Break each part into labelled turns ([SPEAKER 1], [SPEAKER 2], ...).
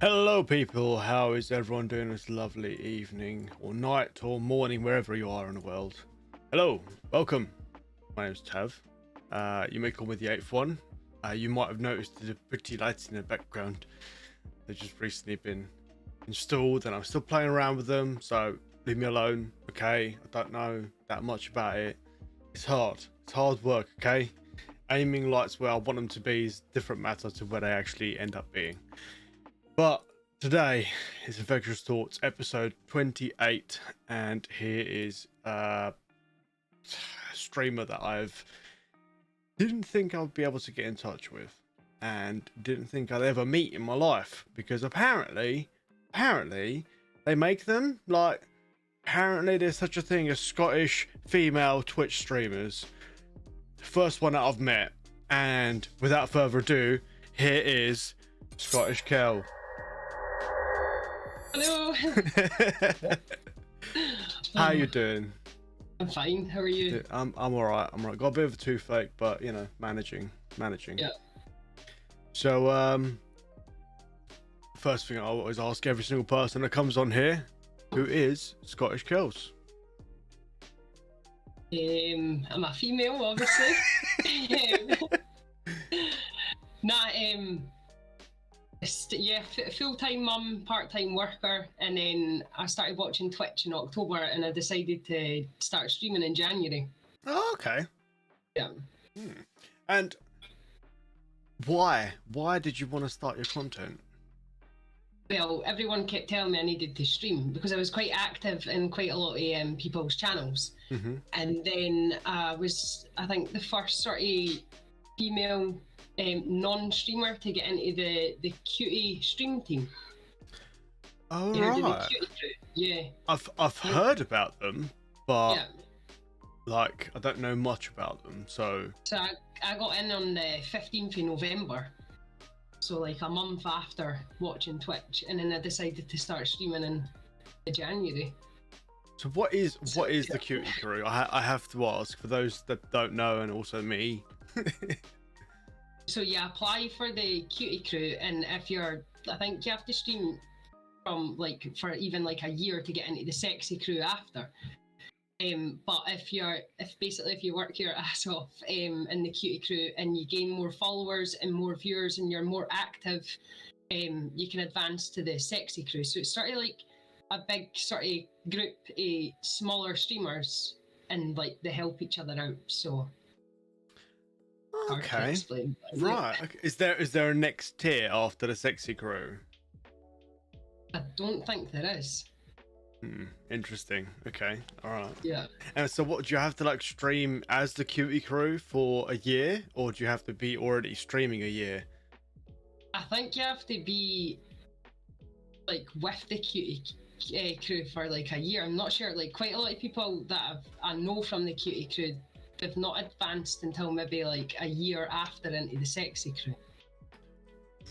[SPEAKER 1] Hello, people. How is everyone doing this lovely evening, or night, or morning, wherever you are in the world? Hello, welcome. My name's Tav. You may call me the Eighth One. You might have noticed the pretty lights in the background. They've just recently been installed, and I'm still playing around with them. So leave me alone, okay? I don't know that much about it. It's hard. It's hard work, okay? Aiming lights where I want them to be is a different matter to where they actually end up being. But today is Infectious Thoughts episode 28, and here is a streamer that I've didn't think I would be able to get in touch with, and didn't think I'd ever meet in my life, because apparently they make them like apparently there's such a thing as Scottish female Twitch streamers. The first one that I've met, and without further ado, here is Scottishkelz.
[SPEAKER 2] Hello.
[SPEAKER 1] How you doing?
[SPEAKER 2] I'm fine. How are you?
[SPEAKER 1] I'm all right. I'm all right. Got a bit of a toothache, but you know, managing.
[SPEAKER 2] Yeah.
[SPEAKER 1] So first thing I always ask every single person that comes on here, who is Scottishkelz?
[SPEAKER 2] I'm a female, obviously. Full-time mum, part-time worker, and then I started watching Twitch in October, and I decided to start streaming in January.
[SPEAKER 1] Oh, okay.
[SPEAKER 2] Yeah.
[SPEAKER 1] And why did you want to start your content?
[SPEAKER 2] Well, everyone kept telling me I needed to stream because I was quite active in quite a lot of people's channels.
[SPEAKER 1] Mm-hmm.
[SPEAKER 2] And then I think, the first sort of female non-streamer to get into the cutie stream team.
[SPEAKER 1] Oh,
[SPEAKER 2] They heard of the
[SPEAKER 1] right.
[SPEAKER 2] cutie crew. Yeah.
[SPEAKER 1] I've heard about them, but
[SPEAKER 2] Yeah.
[SPEAKER 1] like I don't know much about them. So
[SPEAKER 2] I got in on the 15th of November. So like a month after watching Twitch, and then I decided to start streaming in January.
[SPEAKER 1] So what is the cutie crew? I have to ask for those that don't know, and also me.
[SPEAKER 2] So you apply for the cutie crew, and if I think you have to stream for even like a year to get into the sexy crew after. But if you work your ass off in the cutie crew and you gain more followers and more viewers and you're more active, you can advance to the sexy crew. So it's sort of like a big sort of group of smaller streamers, and like they help each other out. So hard to
[SPEAKER 1] Okay.
[SPEAKER 2] explain.
[SPEAKER 1] Right. Okay. Is there a next tier after the sexy crew?
[SPEAKER 2] I don't think there is.
[SPEAKER 1] Interesting. Okay. All right.
[SPEAKER 2] Yeah.
[SPEAKER 1] And so, what do you have to like stream as the cutie crew for a year, or do you have to be already streaming a year?
[SPEAKER 2] I think you have to be like with the cutie crew for like a year. I'm not sure. Like quite a lot of people that I know from the cutie crew, they've not advanced until maybe like a year after into the sexy crew.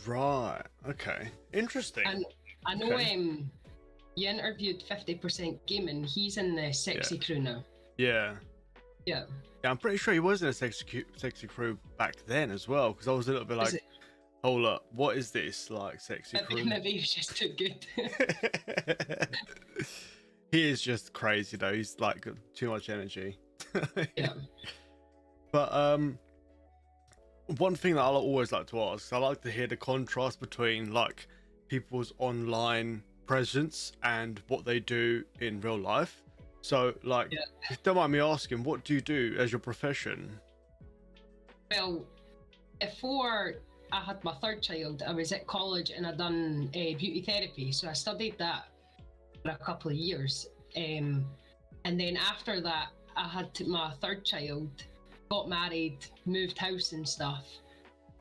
[SPEAKER 1] Right. Okay. Interesting.
[SPEAKER 2] And I know
[SPEAKER 1] Okay.
[SPEAKER 2] you interviewed 50% Gaming. He's in the sexy crew now.
[SPEAKER 1] Yeah.
[SPEAKER 2] Yeah.
[SPEAKER 1] Yeah. I'm pretty sure he was in a sexy crew back then as well, because I was a little bit like, hold up, what is this like sexy crew?
[SPEAKER 2] Maybe he was just too good.
[SPEAKER 1] He is just crazy though. He's like got too much energy.
[SPEAKER 2] Yeah.
[SPEAKER 1] But one thing that I always like to ask, I like to hear the contrast between like people's online presence and what they do in real life. So like, if you don't mind me asking, what do you do as your profession?
[SPEAKER 2] Well, before I had my third child, I was at college and I done beauty therapy. So I studied that for a couple of years. And then after that, I had my third child, got married, moved house and stuff.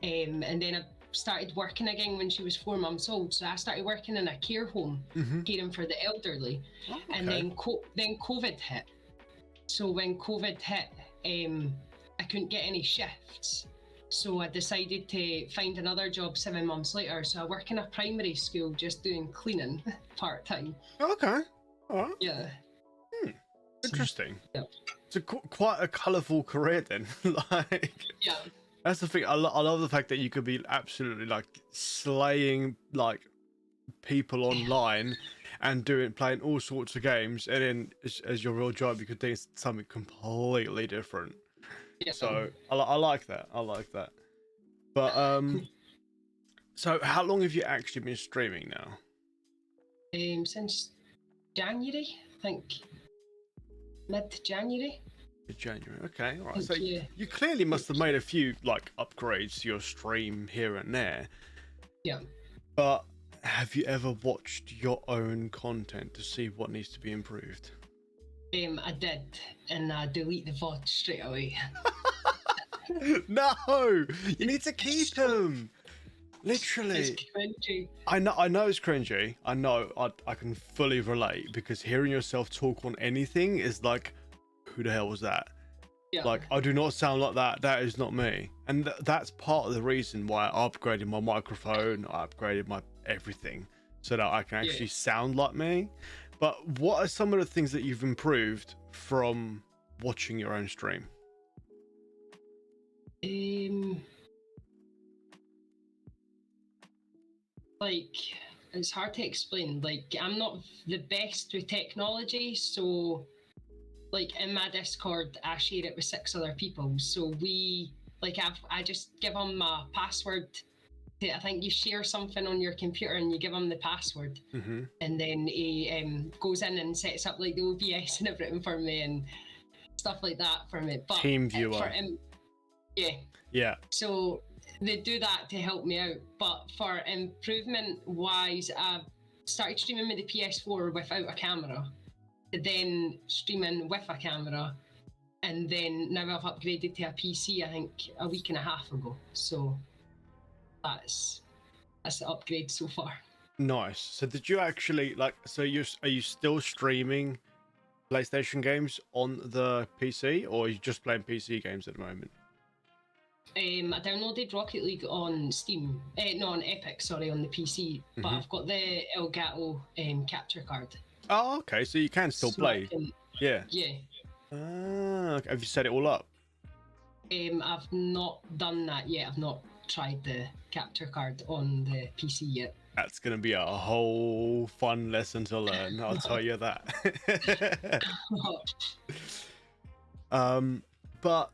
[SPEAKER 2] And then I started working again when she was 4 months old. So I started working in a care home, caring for the elderly.
[SPEAKER 1] Oh, okay.
[SPEAKER 2] And then COVID hit. So when COVID hit, I couldn't get any shifts. So I decided to find another job 7 months later. So I work in a primary school just doing cleaning part-time.
[SPEAKER 1] Okay. All right.
[SPEAKER 2] Yeah.
[SPEAKER 1] Interesting.
[SPEAKER 2] Yeah.
[SPEAKER 1] It's quite a colourful career then. Like,
[SPEAKER 2] Yeah.
[SPEAKER 1] that's the thing. I love the fact that you could be absolutely like slaying like people online and playing all sorts of games, and then as your real job, you could do something completely different.
[SPEAKER 2] Yeah.
[SPEAKER 1] So I like that. I like that. But so how long have you actually been streaming now?
[SPEAKER 2] Since January, I think. Mid-January.
[SPEAKER 1] January. Okay, all right. So
[SPEAKER 2] Yeah.
[SPEAKER 1] you clearly must have made a few like upgrades to your stream here and there.
[SPEAKER 2] Yeah.
[SPEAKER 1] But have you ever watched your own content to see what needs to be improved?
[SPEAKER 2] I did, and I delete the VOD straight away.
[SPEAKER 1] No, you need to keep them. Literally.
[SPEAKER 2] It's cringy.
[SPEAKER 1] I know it's cringy. I know I can fully relate, because hearing yourself talk on anything is like, who the hell was that?
[SPEAKER 2] Yeah.
[SPEAKER 1] Like, I do not sound like that. That is not me. And that's part of the reason why I upgraded my microphone. I upgraded my everything so that I can actually sound like me. But what are some of the things that you've improved from watching your own stream?
[SPEAKER 2] Like, it's hard to explain. Like, I'm not the best with technology, so like in my Discord, I share it with 6 other people. So I just give them my password. I think you share something on your computer and you give him the password, and then he goes in and sets up like the OBS and everything for me and stuff like that for me. But
[SPEAKER 1] Team viewer.
[SPEAKER 2] For him, yeah. So they do that to help me out. But for improvement wise, I've started streaming with the PS4 without a camera, then streaming with a camera, and then now I've upgraded to a PC, I think a week and a half ago. So that's the upgrade so far.
[SPEAKER 1] Nice. So did you actually are you still streaming PlayStation games on the PC, or are you just playing PC games at the moment?
[SPEAKER 2] I downloaded Rocket League on Steam, on Epic, sorry, on the PC, but I've got the Elgato capture card.
[SPEAKER 1] Oh, okay, so you can still play. Yeah. Have you set it all up?
[SPEAKER 2] I've not done that yet. I've not tried the capture card on the PC yet.
[SPEAKER 1] That's going to be a whole fun lesson to learn, I'll tell you that. But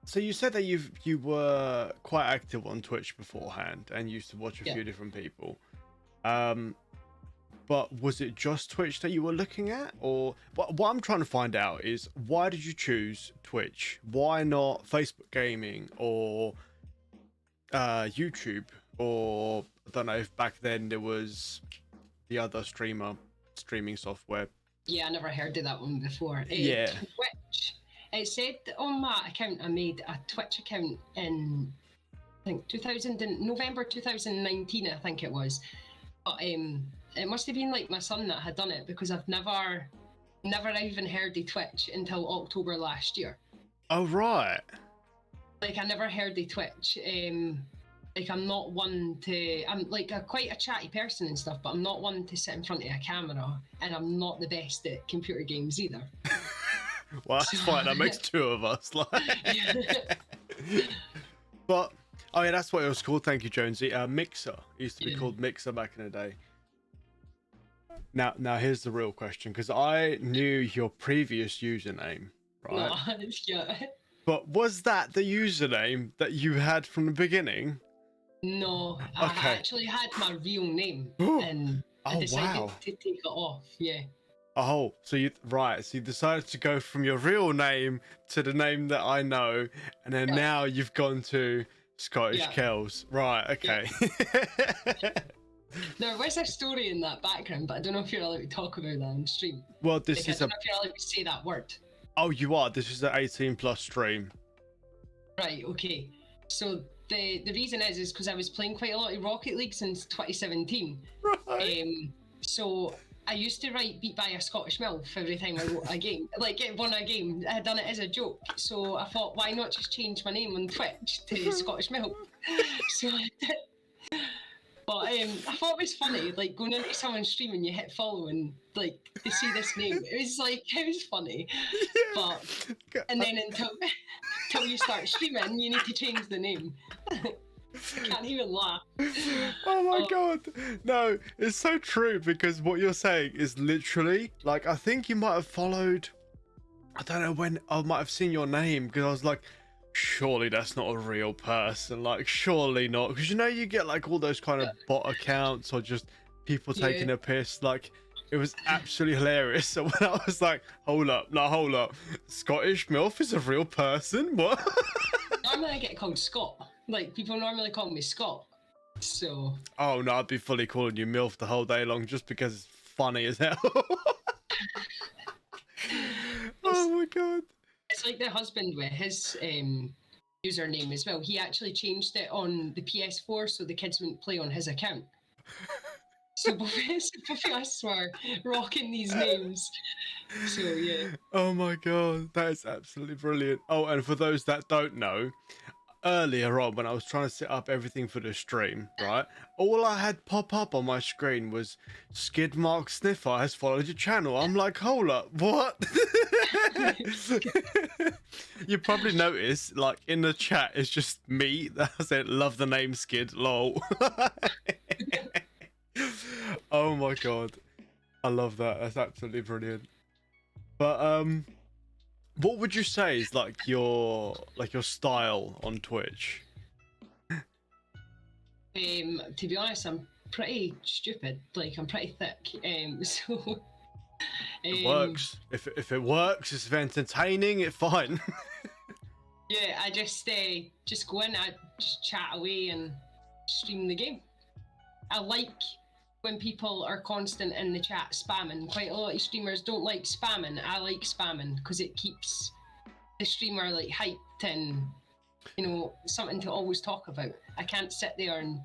[SPEAKER 1] so you said that you were quite active on Twitch beforehand and used to watch a few different people. But was it just Twitch that you were looking at? Or what I'm trying to find out is, why did you choose Twitch? Why not Facebook gaming or YouTube? Or I don't know if back then there was the other streaming software.
[SPEAKER 2] Yeah, I never heard of that one before. Twitch. It said on my account I made a Twitch account in, I think, November 2019, I think it was. But it must have been like my son that had done it, because I've never even heard of Twitch until October last year.
[SPEAKER 1] Oh, right.
[SPEAKER 2] Like, I never heard of Twitch. Like, I'm not one to... I'm like quite a chatty person and stuff, but I'm not one to sit in front of a camera, and I'm not the best at computer games either.
[SPEAKER 1] Well, that's fine. That makes 2 of us. But, oh yeah, that's what it was called. Thank you, Jonesy. Mixer. It used to be called Mixer back in the day. Now here's the real question, because I knew your previous username, right?
[SPEAKER 2] No, yeah.
[SPEAKER 1] But was that the username that you had from the beginning?
[SPEAKER 2] No, okay. I actually had my real name, and I decided to take it off. Yeah.
[SPEAKER 1] Oh, so you decided to go from your real name to the name that I know, and then now you've gone to Scottishkelz. Right, okay.
[SPEAKER 2] Yeah. There was a story in that background, but I don't know if you're allowed to talk about that on stream.
[SPEAKER 1] Well,
[SPEAKER 2] I don't know if you're allowed to say that word.
[SPEAKER 1] Oh, you are. This is an 18+ stream.
[SPEAKER 2] Right, okay. So the reason is because I was playing quite a lot of Rocket League since 2017.
[SPEAKER 1] Right.
[SPEAKER 2] So I used to write beat by a Scottish MILF every time I wrote a game. Like, won a game. I had done it as a joke. So I thought, why not just change my name on Twitch to Scottish MILF? So I did. But I thought it was funny, like, going into someone's stream and you hit follow and, like, they see this name. It was funny. But, and then until you start streaming, you need to change the name. I can't even laugh.
[SPEAKER 1] Oh my god. No, it's so true because what you're saying is literally like I think you might have followed. I don't know when I might have seen your name because I was like, surely that's not a real person. Like, surely not. Because you know, you get like all those kind of bot accounts or just people taking a piss. Like, it was absolutely hilarious. So when I was like, hold up, Scottish MILF is a real person? What?
[SPEAKER 2] Normally I get called Scott. Like, people normally call me Scott. So.
[SPEAKER 1] Oh no, I'd be fully calling you MILF the whole day long just because it's funny as hell. Oh my god.
[SPEAKER 2] It's like the husband with his username as well. He actually changed it on the PS4 so the kids wouldn't play on his account. So both of us were rocking these names. So yeah.
[SPEAKER 1] Oh my god, that is absolutely brilliant. Oh, and for those that don't know, earlier on when I was trying to set up everything for the stream, right, all I had pop up on my screen was Skid Mark Sniffer has followed your channel. I'm like, hold up, what? You probably noticed, like, in the chat, it's just me that said, love the name Skid, lol. Oh my god, I love that. That's absolutely brilliant. But what would you say is like your style on Twitch?
[SPEAKER 2] To be honest, I'm pretty stupid. Like, I'm pretty thick. So
[SPEAKER 1] It works. If it works, it's entertaining. It's fine.
[SPEAKER 2] yeah, I just go in, I just chat away and stream the game. I like when people are constant in the chat spamming. Quite a lot of streamers don't like spamming. I like spamming because it keeps the streamer like hyped and, you know, something to always talk about. I can't sit there and,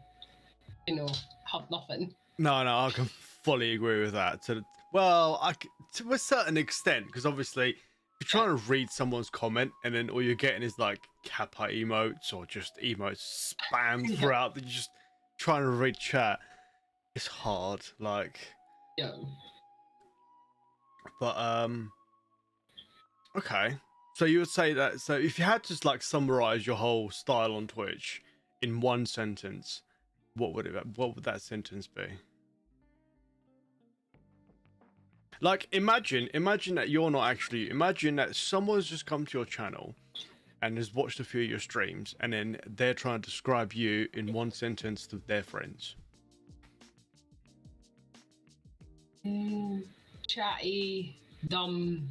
[SPEAKER 2] you know, have nothing.
[SPEAKER 1] No, I can fully agree with that. Well, to a certain extent, because obviously if you're trying to read someone's comment and then all you're getting is like kappa emotes or just emotes spammed throughout, that you're just trying to read chat. It's hard, like.
[SPEAKER 2] Yeah.
[SPEAKER 1] But okay. So you would say that. So if you had to like summarize your whole style on Twitch in one sentence, what would that sentence be? Like, imagine that you're not actually. Imagine that someone's just come to your channel and has watched a few of your streams, and then they're trying to describe you in one sentence to their friends.
[SPEAKER 2] Chatty, dumb.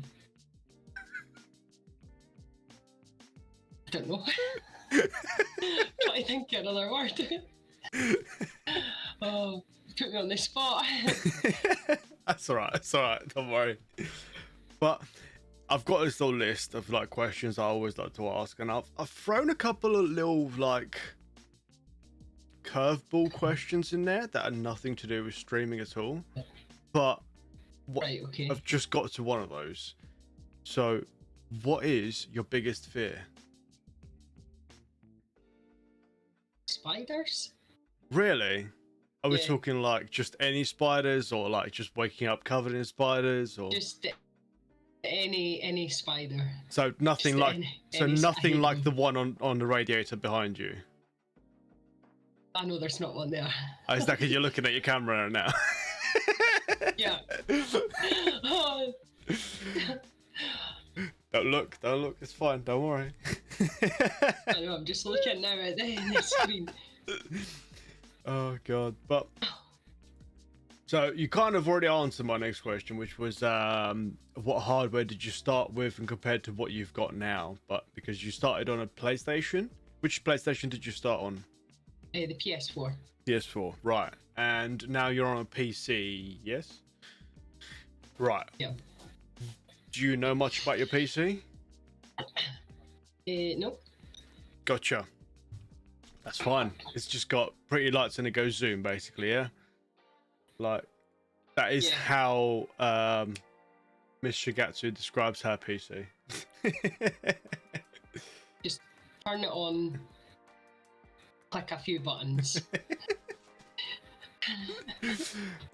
[SPEAKER 2] I don't know. Try to think of another word. Oh, put me on the spot.
[SPEAKER 1] That's all right. Don't worry. But I've got this little list of like questions I always like to ask, and I've thrown a couple of little like curveball questions in there that are nothing to do with streaming at all. But
[SPEAKER 2] Right, okay.
[SPEAKER 1] I've just got to one of those. So, what is your biggest fear?
[SPEAKER 2] Spiders?
[SPEAKER 1] Really? Are we
[SPEAKER 2] Yeah.
[SPEAKER 1] talking like just any spiders, or like just waking up covered in spiders, or
[SPEAKER 2] Just any spider.
[SPEAKER 1] so nothing
[SPEAKER 2] Just
[SPEAKER 1] like nothing like
[SPEAKER 2] them.
[SPEAKER 1] the one on the radiator behind you?
[SPEAKER 2] I know there's not one there.
[SPEAKER 1] Oh, is that because you're looking at your camera now?
[SPEAKER 2] Yeah. Oh.
[SPEAKER 1] Don't look, it's fine, don't worry.
[SPEAKER 2] I know, I'm just looking now at the screen.
[SPEAKER 1] Oh god. But so you kind of already answered my next question, which was what hardware did you start with and compared to what you've got now? But because you started on a PlayStation, which PlayStation did you start on?
[SPEAKER 2] The PS4.
[SPEAKER 1] PS4, right. And now you're on a PC, yes? Right.
[SPEAKER 2] Yeah.
[SPEAKER 1] Do you know much about your PC?
[SPEAKER 2] No.
[SPEAKER 1] Gotcha. That's fine. It's just got pretty lights and it goes zoom, basically, yeah? Like, that is how Miss Shigatsu describes her PC.
[SPEAKER 2] Just turn it on, click a few buttons.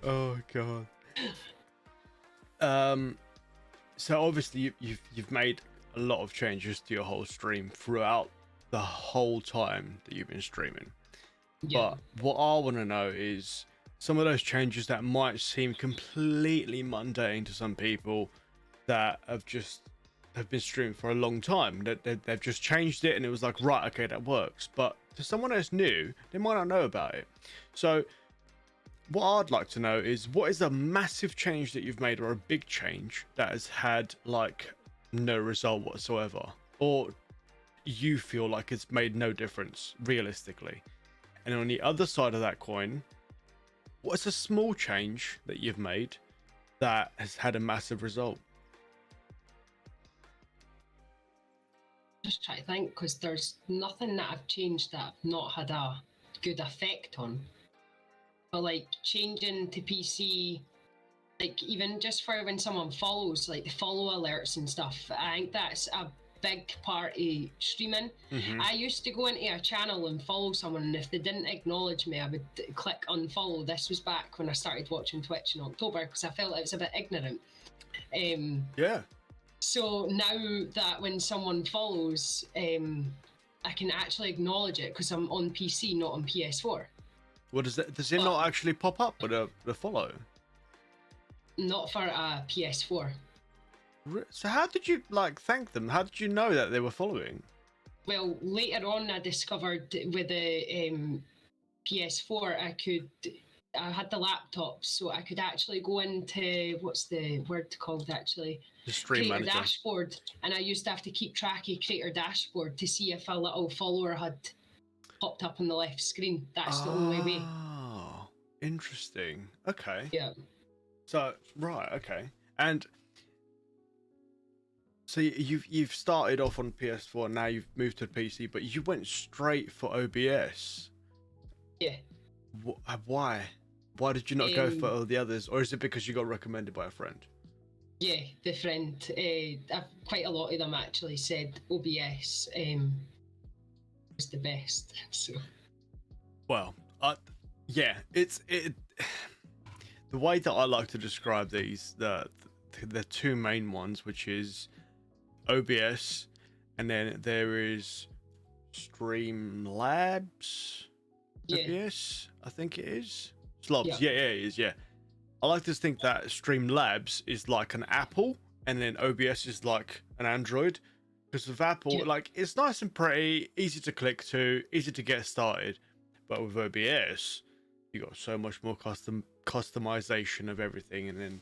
[SPEAKER 1] Oh god. So obviously you've made a lot of changes to your whole stream throughout the whole time that you've been streaming.
[SPEAKER 2] Yeah.
[SPEAKER 1] But what I want to know is some of those changes that might seem completely mundane to some people that have been streaming for a long time. They've just changed it and it was like, right, okay, that works. But to someone that's new, they might not know about it. So what I'd like to know is, what is a massive change that you've made, or a big change that has had like no result whatsoever, or you feel like it's made no difference realistically? And on the other side of that coin, what's a small change that you've made that has had a massive result?
[SPEAKER 2] Just try to think, because there's nothing that I've changed that I've not had a good effect on. But like changing to PC, like even just for when someone follows, like the follow alerts and stuff, I think that's a big part of streaming.
[SPEAKER 1] Mm-hmm.
[SPEAKER 2] I used to go into a channel and follow someone, and if they didn't acknowledge me, I would click unfollow. This was back when I started watching Twitch in October, because I felt it was a bit ignorant.
[SPEAKER 1] Yeah.
[SPEAKER 2] So now that when someone follows, I can actually acknowledge it because I'm on PC, not on PS4.
[SPEAKER 1] What does that? Does it not actually pop up with the follow?
[SPEAKER 2] Not for a PS4.
[SPEAKER 1] So how did you like thank them? How did you know that they were following?
[SPEAKER 2] Well, later on, I discovered with the PS4, I had the laptop, so I could actually go into, what's the word called actually?
[SPEAKER 1] The stream
[SPEAKER 2] Creator
[SPEAKER 1] manager.
[SPEAKER 2] dashboard, and I used to have to keep track of Creator dashboard to see if a little follower had popped up on the left screen. That's the only way.
[SPEAKER 1] Oh, interesting. Okay.
[SPEAKER 2] Yeah.
[SPEAKER 1] So right, okay. And so you've started off on PS4, now you've moved to PC, but you went straight for OBS.
[SPEAKER 2] Yeah.
[SPEAKER 1] Why? Why did you not go for all the others, or is it because you got recommended by a friend?
[SPEAKER 2] Yeah, the friend. Quite a lot of them actually said OBS was the best. So.
[SPEAKER 1] Well, yeah, it. The way that I like to describe these, the two main ones, which is OBS, and then there is Streamlabs.
[SPEAKER 2] Yeah.
[SPEAKER 1] OBS, I think it is. Slobs,
[SPEAKER 2] Yeah.
[SPEAKER 1] yeah, it is, yeah. I like to think that Streamlabs is like an Apple, and then OBS is like an Android. Because with Apple, like, it's nice and pretty, easy to click to, easy to get started. But with OBS, you got so much more customization of everything, and then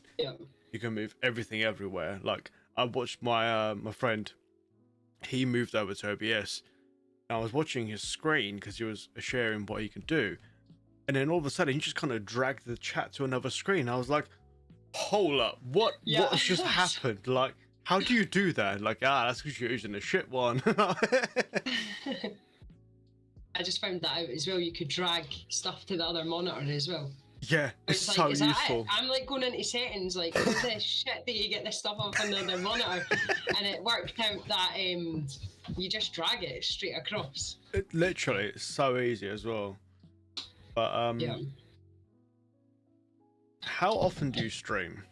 [SPEAKER 1] you can move everything everywhere. Like, I watched my my friend, he moved over to OBS. And I was watching his screen because he was sharing what he can do, and then all of a sudden he just kind of dragged the chat to another screen. I was like, hold up, what has just happened? Like, how do you do that? Like, that's because you're using a shit one.
[SPEAKER 2] I just found that out as well. You could drag stuff to the other monitor as well.
[SPEAKER 1] Yeah, it's
[SPEAKER 2] like,
[SPEAKER 1] so useful.
[SPEAKER 2] I'm like going into settings, like, how the shit do you get this stuff up on the other monitor? And it worked out that you just drag it straight across.
[SPEAKER 1] It literally, it's so easy as well. But how often do you stream?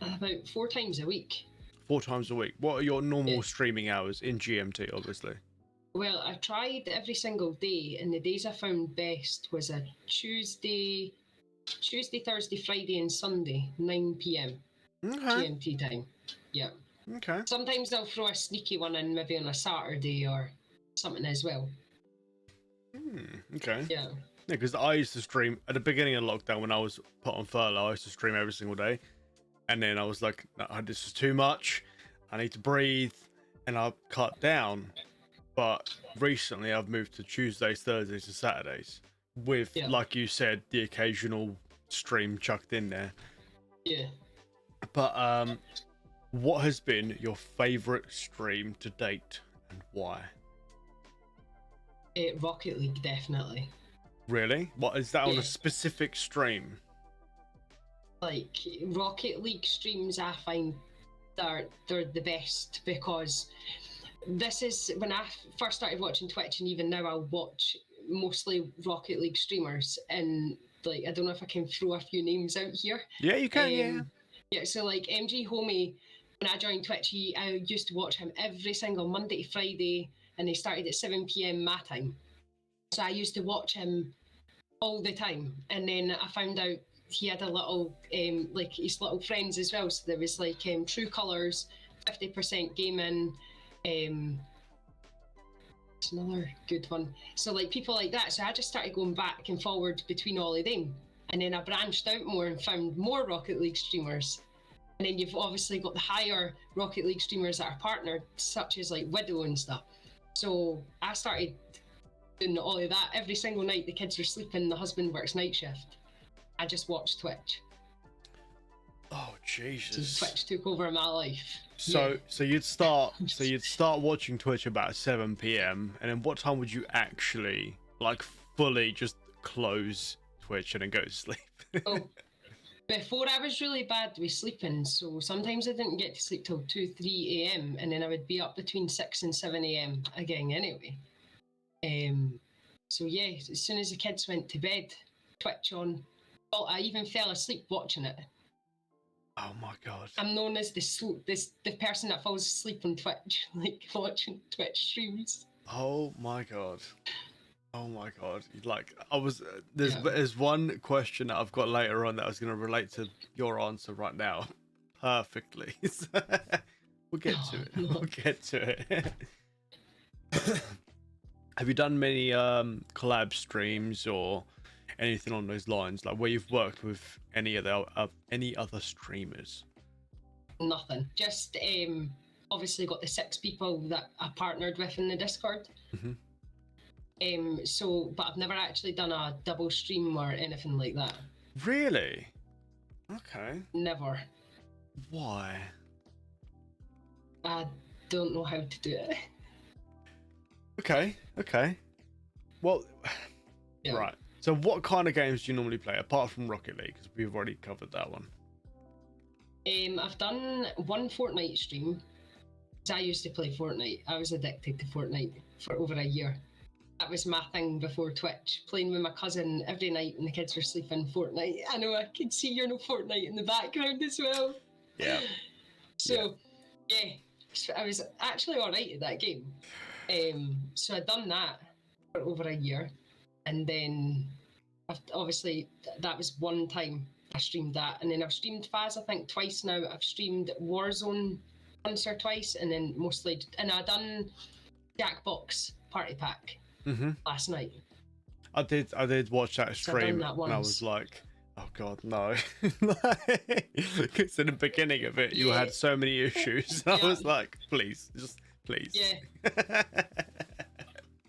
[SPEAKER 2] About 4 times a week.
[SPEAKER 1] 4 times a week. What are your normal streaming hours in GMT, obviously?
[SPEAKER 2] Well, I tried every single day, and the days I found best was a Tuesday, Thursday, Friday, and Sunday, 9 p.m. GMT time. Yeah.
[SPEAKER 1] Okay.
[SPEAKER 2] Sometimes I'll throw a sneaky one in, maybe on a Saturday or something as well.
[SPEAKER 1] Okay.
[SPEAKER 2] Yeah.
[SPEAKER 1] Yeah, because I used to stream at the beginning of lockdown when I was put on furlough. I used to stream every single day, and then I was like, no, this is too much. I need to breathe, and I cut down. But recently, I've moved to Tuesdays, Thursdays, and Saturdays, with, like you said, the occasional stream chucked in there.
[SPEAKER 2] Yeah.
[SPEAKER 1] But what has been your favorite stream to date, and why?
[SPEAKER 2] Rocket League, definitely.
[SPEAKER 1] Really? What is that on a specific stream?
[SPEAKER 2] Like, Rocket League streams, I find they're the best, because this is when I first started watching Twitch, and even now I watch mostly Rocket League streamers, and like, I don't know if I can throw a few names out here.
[SPEAKER 1] Yeah, you can.
[SPEAKER 2] Yeah, so like MG Homie, when I joined Twitch, I used to watch him every single Monday to Friday, and he started at 7 p.m. my time. So I used to watch him all the time, and then I found out he had a little like his little friends as well. So there was like True Colors, 50% Gaming, it's another good one. So like people like that. So I just started going back and forward between all of them, and then I branched out more and found more Rocket League streamers. And then you've obviously got the higher Rocket League streamers that are partnered, such as like Widow and stuff. So I started doing all of that every single night. The kids were sleeping, the husband works night shift. I just watched Twitch.
[SPEAKER 1] Oh Jesus!
[SPEAKER 2] So Twitch took over my life.
[SPEAKER 1] So you'd start watching Twitch about 7 p.m. and then what time would you actually like fully just close Twitch and then go to sleep?
[SPEAKER 2] Oh, before I was really bad with sleeping, so sometimes I didn't get to sleep till 2, 3 a.m. and then I would be up between 6 and 7 a.m. again anyway. So yeah, as soon as the kids went to bed, Twitch on. Well, I even fell asleep watching it.
[SPEAKER 1] Oh my god!
[SPEAKER 2] I'm known as the person that falls asleep on Twitch, like watching Twitch streams.
[SPEAKER 1] Oh my god! Oh my god! Like I was there's one question that I've got later on that I was going to relate to your answer right now, perfectly. We'll get to it.
[SPEAKER 2] No.
[SPEAKER 1] We'll get to it. Have you done many collab streams or anything on those lines, like where you've worked with any other streamers?
[SPEAKER 2] Nothing. Just obviously got the 6 people that I partnered with in the Discord. So, but I've never actually done a double stream or anything like that.
[SPEAKER 1] Really? Okay.
[SPEAKER 2] Never.
[SPEAKER 1] Why?
[SPEAKER 2] I don't know how to do it.
[SPEAKER 1] Okay. Well,
[SPEAKER 2] Yeah.
[SPEAKER 1] right. So what kind of games do you normally play, apart from Rocket League? Because we've already covered that one.
[SPEAKER 2] I've done one Fortnite stream. I used to play Fortnite. I was addicted to Fortnite for over a year. That was my thing before Twitch, playing with my cousin every night when the kids were sleeping. Fortnite. I know I can see your no Fortnite in the background as well.
[SPEAKER 1] Yeah.
[SPEAKER 2] So, yeah, I was actually all right at that game. So I'd done that for over a year, and then obviously that was one time I streamed that, and then I've streamed Faz I think twice now. I've streamed Warzone once or twice, and then mostly, and I done Jackbox Party Pack last night.
[SPEAKER 1] I did watch that stream,
[SPEAKER 2] that
[SPEAKER 1] and I was like, oh god, no. Because in the beginning of it, you had so many issues. I was like, please, just please.
[SPEAKER 2] Yeah.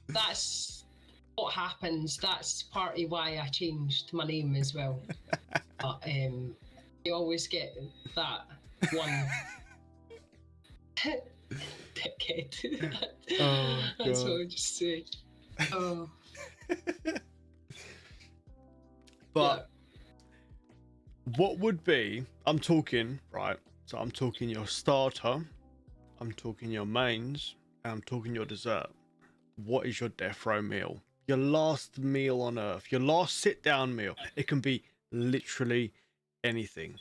[SPEAKER 2] That's what happens. That's partly why I changed my name as well. But you always get that one dickhead.
[SPEAKER 1] Oh,
[SPEAKER 2] That's
[SPEAKER 1] God.
[SPEAKER 2] what I'm just saying. Oh.
[SPEAKER 1] But what would be, I'm talking, right? So I'm talking your starter, I'm talking your mains, and I'm talking your dessert. What is your death row meal? Your last meal on earth, your last sit down meal. It can be literally anything.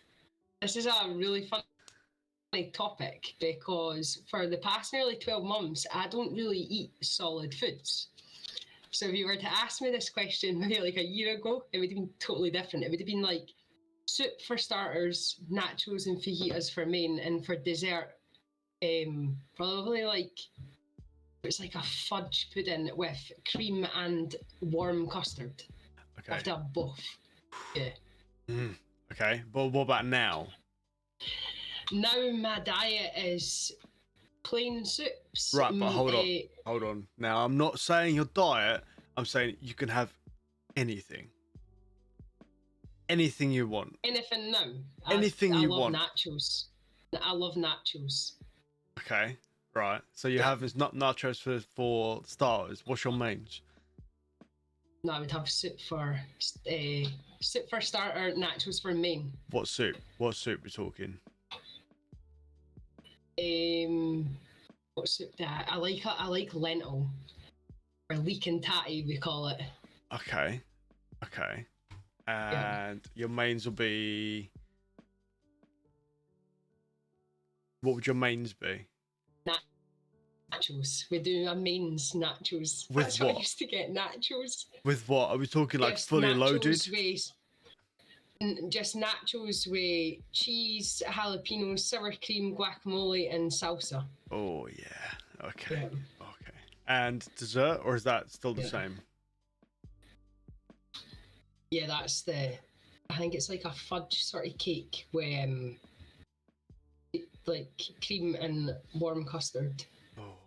[SPEAKER 2] This is a really funny topic because for the past nearly 12 months, I don't really eat solid foods. So if you were to ask me this question maybe like a year ago, it would have been totally different. It would have been like soup for starters, nachos and fajitas for main, and for dessert, probably like it's like a fudge pudding with cream and warm custard.
[SPEAKER 1] Okay.
[SPEAKER 2] I have to have both. Yeah.
[SPEAKER 1] Okay, but what about now?
[SPEAKER 2] Now my diet is plain soups.
[SPEAKER 1] Right, but hold on. Now, I'm not saying your diet. I'm saying you can have anything. Anything you want.
[SPEAKER 2] Anything now.
[SPEAKER 1] Anything you want.
[SPEAKER 2] I love nachos. I love nachos.
[SPEAKER 1] Okay, right. So you have not nachos for starters. What's your mains?
[SPEAKER 2] No, I would have soup for starter, nachos for main.
[SPEAKER 1] What soup? What soup we're talking?
[SPEAKER 2] What soup that I like? I like lentil, or leek and tatty we call it.
[SPEAKER 1] Okay. And your mains will be. What would your mains be?
[SPEAKER 2] Nachos. We do a mains nachos.
[SPEAKER 1] With
[SPEAKER 2] That's what I
[SPEAKER 1] what?
[SPEAKER 2] used to get, nachos.
[SPEAKER 1] With what? Are we talking like
[SPEAKER 2] Just
[SPEAKER 1] fully loaded?
[SPEAKER 2] just nachos with cheese, jalapenos, sour cream, guacamole, and salsa.
[SPEAKER 1] Oh yeah. Okay.
[SPEAKER 2] Yeah.
[SPEAKER 1] Okay. And dessert, or is that still the
[SPEAKER 2] Yeah.
[SPEAKER 1] same?
[SPEAKER 2] Yeah, that's I think it's like a fudge sort of cake with like cream and warm custard.
[SPEAKER 1] Oh.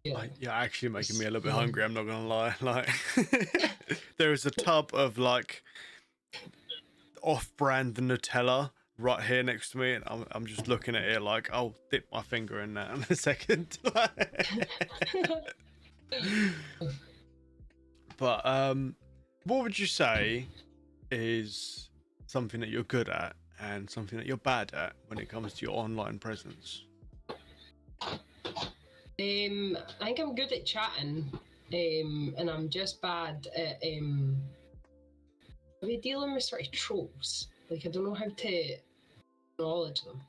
[SPEAKER 2] Yeah.
[SPEAKER 1] You're actually making me a little bit
[SPEAKER 2] Yeah.
[SPEAKER 1] hungry. I'm not gonna lie. Like, there is a tub of like off-brand Nutella right here next to me, and I'm just looking at it like I'll dip my finger in that in a second. But what would you say is something that you're good at and something that you're bad at when it comes to your online presence?
[SPEAKER 2] I think I'm good at chatting, and I'm just bad at dealing with sort of trolls. Like, I don't know how to acknowledge them.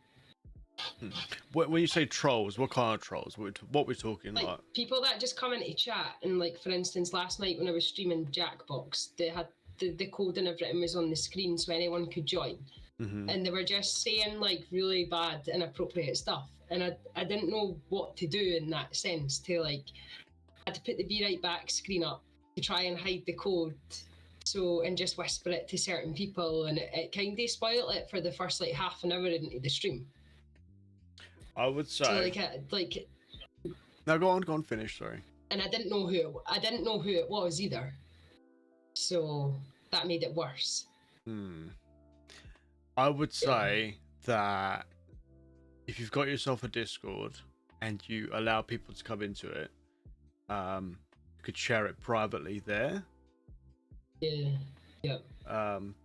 [SPEAKER 1] When you say trolls, what kind of trolls? What we're talking
[SPEAKER 2] Like people that just come into chat, and like, for instance, last night when I was streaming Jackbox, they had the code and everything was on the screen so anyone could join.
[SPEAKER 1] Mm-hmm.
[SPEAKER 2] And they were just saying like really bad, inappropriate stuff. And I didn't know what to do in that sense. To like, I had to put the Be Right Back screen up to try and hide the code. So, and just whisper it to certain people. And it kind of spoiled it for the first like half an hour into the stream.
[SPEAKER 1] I would say.
[SPEAKER 2] So
[SPEAKER 1] No, go on, finish. Sorry.
[SPEAKER 2] And I didn't know who it was either. So that made it worse.
[SPEAKER 1] I would say that if you've got yourself a Discord and you allow people to come into it, you could share it privately there.
[SPEAKER 2] Yeah.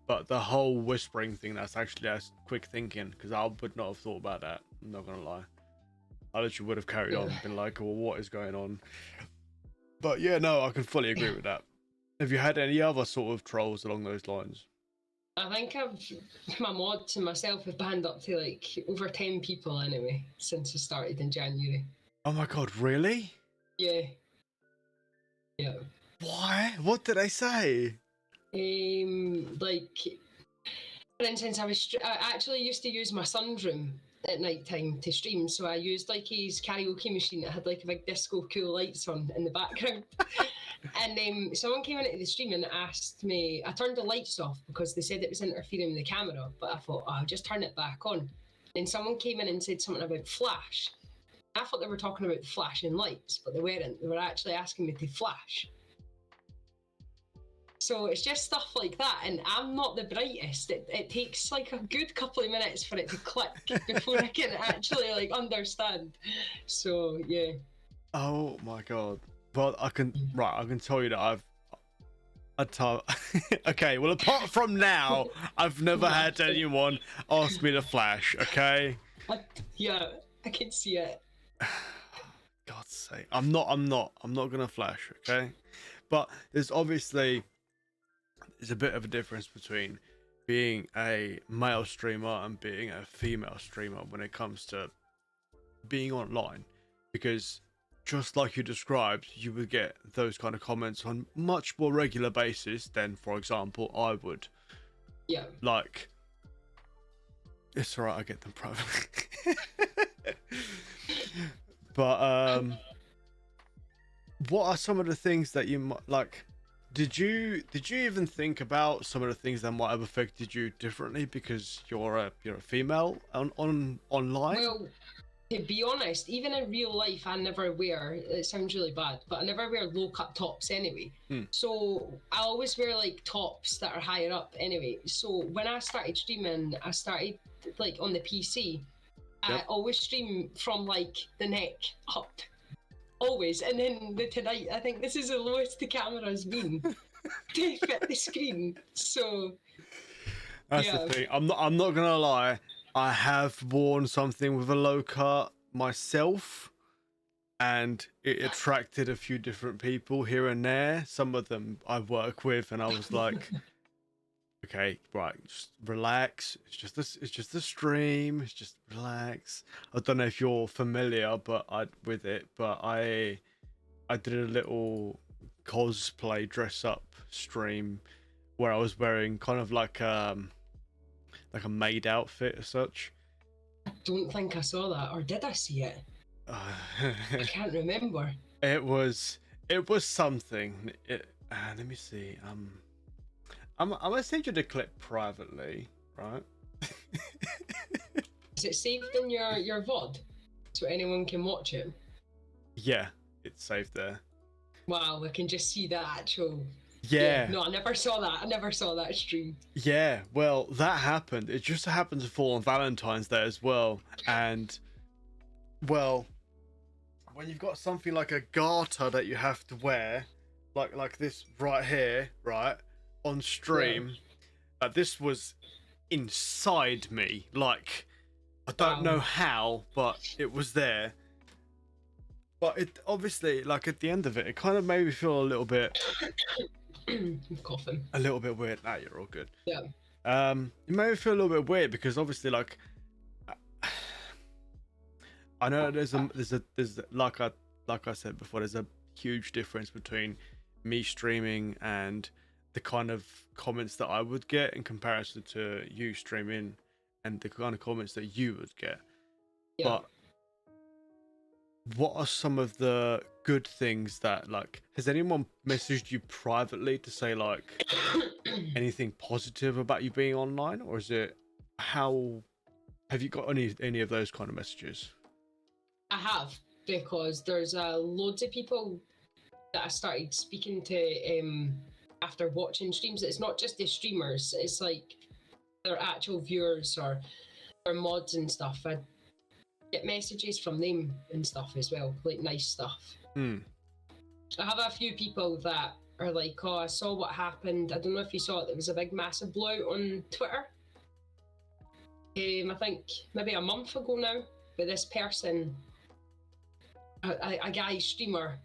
[SPEAKER 1] But the whole whispering thing, that's quick thinking, because I would not have thought about that. I'm not gonna lie. I literally would have carried on and been like, well, what is going on? But yeah, no, I can fully agree with that. Have you had any other sort of trolls along those lines?
[SPEAKER 2] I think my mods and myself have banned up to like over 10 people anyway since it started in January.
[SPEAKER 1] Oh my god, really?
[SPEAKER 2] Yeah.
[SPEAKER 1] Why? What did I say?
[SPEAKER 2] Like, for instance, I actually used to use my son's room at night time to stream, so I used like his karaoke machine that had like a big disco cool lights on in the background. And someone came into the stream and asked me, I turned the lights off because they said it was interfering with the camera, but I thought, I'll just turn it back on. Then someone came in and said something about flash. I thought they were talking about flashing lights, but they weren't. They were actually asking me to flash. So it's just stuff like that, and I'm not the brightest. It takes like a good couple of minutes for it to click before I can actually like understand. So yeah.
[SPEAKER 1] Oh my god. Well, I can tell you that okay, well, apart from now, I've never had anyone ask me to flash, okay?
[SPEAKER 2] Yeah, I can see it.
[SPEAKER 1] God's sake. I'm not gonna flash, okay? But there's a bit of a difference between being a male streamer and being a female streamer when it comes to being online, because just like you described, you would get those kind of comments on much more regular basis than, for example, I would.
[SPEAKER 2] Yeah.
[SPEAKER 1] Like, it's alright, I get them privately. But what are some of the things that you might like? Did you even think about some of the things that might have affected you differently because you're a female online?
[SPEAKER 2] Well, to be honest, even in real life, I never wear. It sounds really bad, but I never wear low cut tops anyway. So I always wear like tops that are higher up anyway. So when I started streaming, I started like on the PC. Yep. I always stream from like the neck up. Always, and then tonight I think this is the lowest the camera's been to fit the screen. So
[SPEAKER 1] that's the thing. I'm not gonna lie. I have worn something with a low cut myself, and it attracted a few different people here and there. Some of them I work with, and I was like, okay, right, just relax. It's just a stream. It's just relax. I don't know if you're familiar, but with it, but I did a little cosplay dress up stream where I was wearing kind of like a maid outfit as such.
[SPEAKER 2] I don't think I saw that, or did I see it? I can't remember.
[SPEAKER 1] It was something. Let me see. I'm gonna send you the clip privately, right?
[SPEAKER 2] Is it saved in your VOD so anyone can watch it?
[SPEAKER 1] Yeah, it's saved there.
[SPEAKER 2] Wow, we can just see the actual.
[SPEAKER 1] Yeah.
[SPEAKER 2] No, I never saw that. I never saw that stream.
[SPEAKER 1] Yeah, well, that happened. It just happened to fall on Valentine's Day as well. And, well, when you've got something like a garter that you have to wear, like this right here, right, on stream, this was inside me. Like, I don't know how, but it was there. But it obviously, like, at the end of it, it kind of made me feel a little bit...
[SPEAKER 2] I'm coughing.
[SPEAKER 1] A little bit weird. Nah, you're all good.
[SPEAKER 2] Yeah.
[SPEAKER 1] It made me feel a little bit weird because obviously, like, I know there's like I said before, there's a huge difference between me streaming and the kind of comments that I would get in comparison to you streaming and the kind of comments that you would get. Yeah. But what are some of the good things that, like, has anyone messaged you privately to say, like, anything positive about you being online, or is it, how have you got any of those kind of messages?
[SPEAKER 2] I have, because there's loads of people that I started speaking to after watching streams. It's not just the streamers, it's like their actual viewers or their mods and stuff. I get messages from them and stuff as well, like nice stuff. I have a few people that are like, oh, I saw what happened. I don't know if you saw it, there was a big massive blowout on Twitter. I think maybe a month ago now, but this person, a guy streamer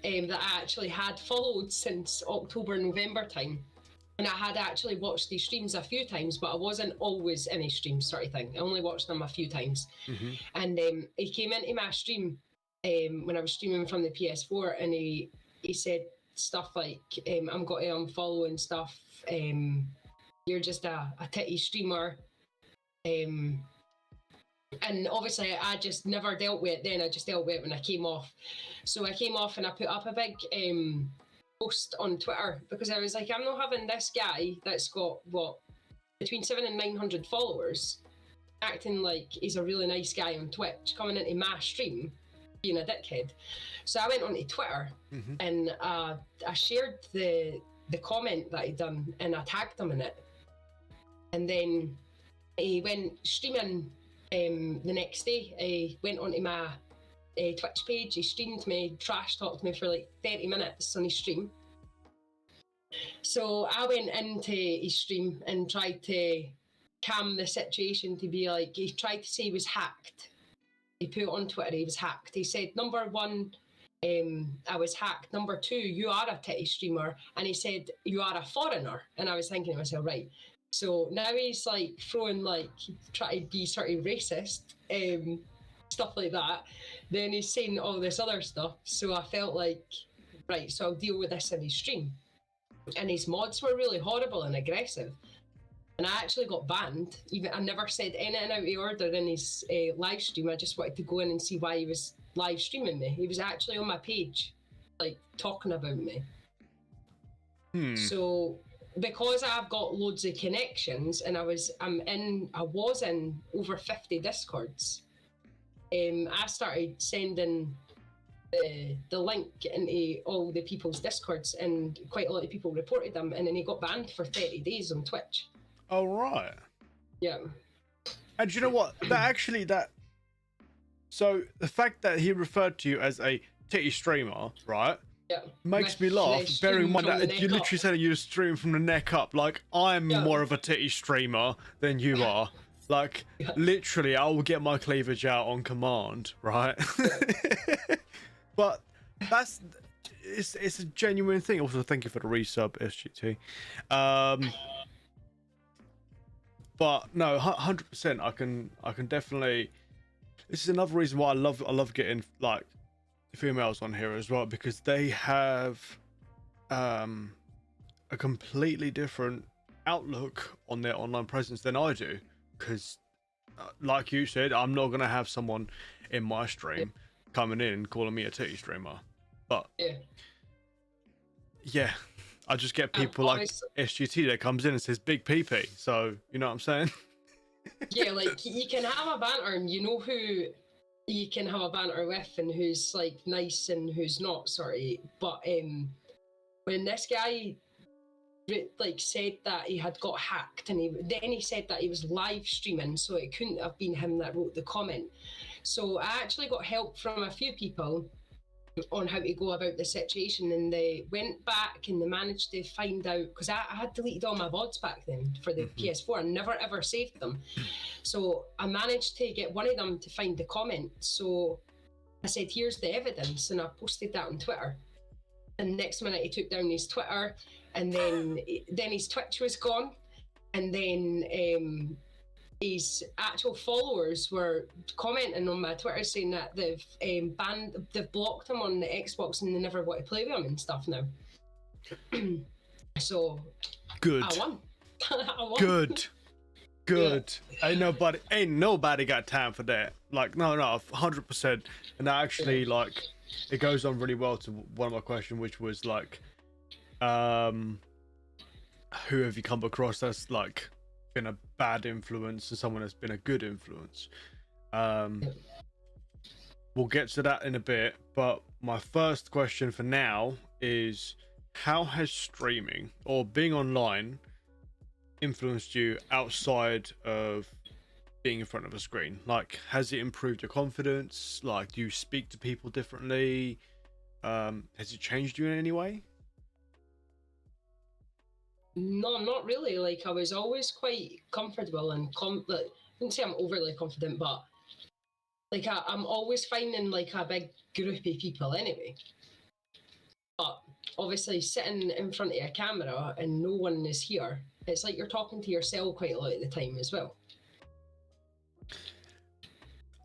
[SPEAKER 2] that I actually had followed since October, November time. And I had actually watched these streams a few times, but I wasn't always in his streams, sort of thing. I only watched them a few times. And he came into my stream when I was streaming from the PS4, and he said stuff like, I'm going to unfollow and stuff. You're just a titty streamer. And obviously I just never dealt with it then. I just dealt with it when I came off. So I came off and I put up a big post on Twitter, because I was like, I'm not having this guy that's got between 700 and 900 followers acting like he's a really nice guy on Twitch coming into my stream being a dickhead. So I went onto Twitter and I shared the comment that he'd done and I tagged him in it. And then he went streaming the next day. He went onto my Twitch page, he streamed me, trash talked me for like 30 minutes on his stream. So I went into his stream and tried to calm the situation, to be like, he tried to say he was hacked. He put on Twitter he was hacked. He said, number one, I was hacked. Number two, you are a titty streamer. And he said, you are a foreigner. And I was thinking to myself, right. So now he's like throwing, like, trying to be sort of racist, stuff like that. Then he's saying all this other stuff. So I felt like, right, so I'll deal with this in his stream. And his mods were really horrible and aggressive. And I actually got banned. Even I never said anything out of order in his live stream. I just wanted to go in and see why he was live streaming me. He was actually on my page, like, talking about me. So because I've got loads of connections and I was in over 50 Discords, I started sending the link into all the people's Discords, and quite a lot of people reported them, and then he got banned for 30 days on Twitch.
[SPEAKER 1] Oh, right.
[SPEAKER 2] Yeah.
[SPEAKER 1] And you know what? So the fact that he referred to you as a titty streamer, right?
[SPEAKER 2] Yeah.
[SPEAKER 1] Makes me laugh. Bearing in mind that you literally said you stream from the neck up. Like, I'm more of a titty streamer than you are. Like, literally, I will get my cleavage out on command, right? But it's a genuine thing. Also, thank you for the resub, SGT. But no, 100%. I can definitely. This is another reason why I love getting like females on here as well, because they have a completely different outlook on their online presence than I do. Because, like you said, I'm not gonna have someone in my stream coming in and calling me a titty streamer, but yeah, I just get people like SGT that comes in and says big PP. So you know what I'm saying?
[SPEAKER 2] Yeah, like you can have a banter, and you know who you can have a banter with, and who's like nice and who's not. Sorry, but when this guy like said that he had got hacked, and then he said that he was live streaming, so it couldn't have been him that wrote the comment. So I actually got help from a few people on how to go about the situation, and they went back and they managed to find out, because I had deleted all my VODs back then for the PS4 and never ever saved them. So I managed to get one of them to find the comment. So I said, here's the evidence, and I posted that on Twitter. And next minute he took down his Twitter, and then his Twitch was gone, and then his actual followers were commenting on my Twitter saying that they've blocked him on the Xbox, and they never want to play with him and stuff now. So
[SPEAKER 1] good.
[SPEAKER 2] I won. I won.
[SPEAKER 1] Good. Yeah. Ain't nobody got time for that. Like, no, 100%. And that actually, like, it goes on really well to one of my questions, which was like, who have you come across that's like been a bad influence and someone that's been a good influence? We'll get to that in a bit, but my first question for now is, how has streaming or being online influenced you outside of being in front of a screen? Like, has it improved your confidence? Like, do you speak to people differently? Has it changed you in any way?
[SPEAKER 2] No, not really. Like, I was always quite comfortable and like, I wouldn't say I'm overly confident, but like I'm always finding like a big group of people anyway. But obviously sitting in front of a camera and no one is here, it's like you're talking to yourself quite a lot of the time as well.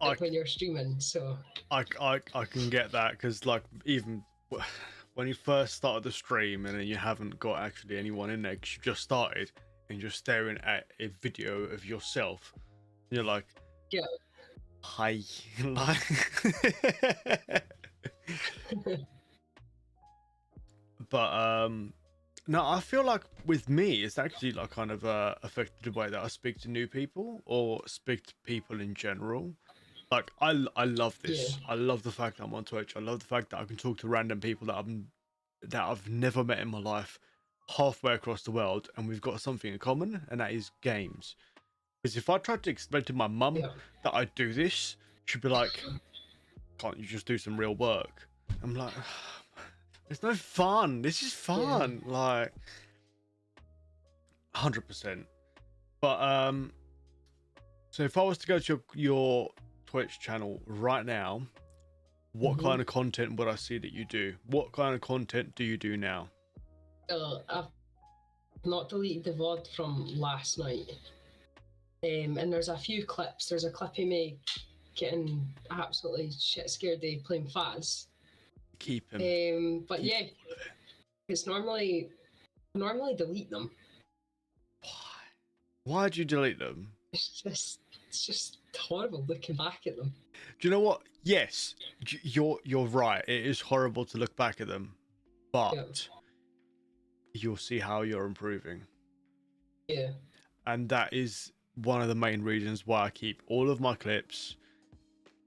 [SPEAKER 2] Like when you're streaming, so
[SPEAKER 1] I can get that, because like even when you first started the stream and then you haven't got actually anyone in there because you just started and you're staring at a video of yourself, and you're like,
[SPEAKER 2] yeah,
[SPEAKER 1] hi, like. But no, I feel like with me it's actually like kind of affected the way that I speak to new people or speak to people in general. Like, I love this. Yeah. I love the fact that I'm on Twitch. I love the fact that I can talk to random people that I've never met in my life, halfway across the world, and we've got something in common, and that is games. Because if I tried to explain to my mum that I do this, she'd be like, "Can't you just do some real work?" I'm like, "It's no fun. This is fun." Yeah. Like, 100%. But so if I was to go to your Twitch channel right now, what kind of content would I see that you do? What kind of content do you do now?
[SPEAKER 2] I've not deleted the VOD from last night, and there's a few clips. There's a clip of me getting absolutely shit scared of playing Faz.
[SPEAKER 1] Keep him.
[SPEAKER 2] But yeah, it's normally delete them.
[SPEAKER 1] Why'd you delete them?
[SPEAKER 2] It's just horrible looking back at them.
[SPEAKER 1] Do you know what? Yes, you're right. It is horrible to look back at them, but you'll see how you're improving.
[SPEAKER 2] Yeah.
[SPEAKER 1] And that is one of the main reasons why I keep all of my clips,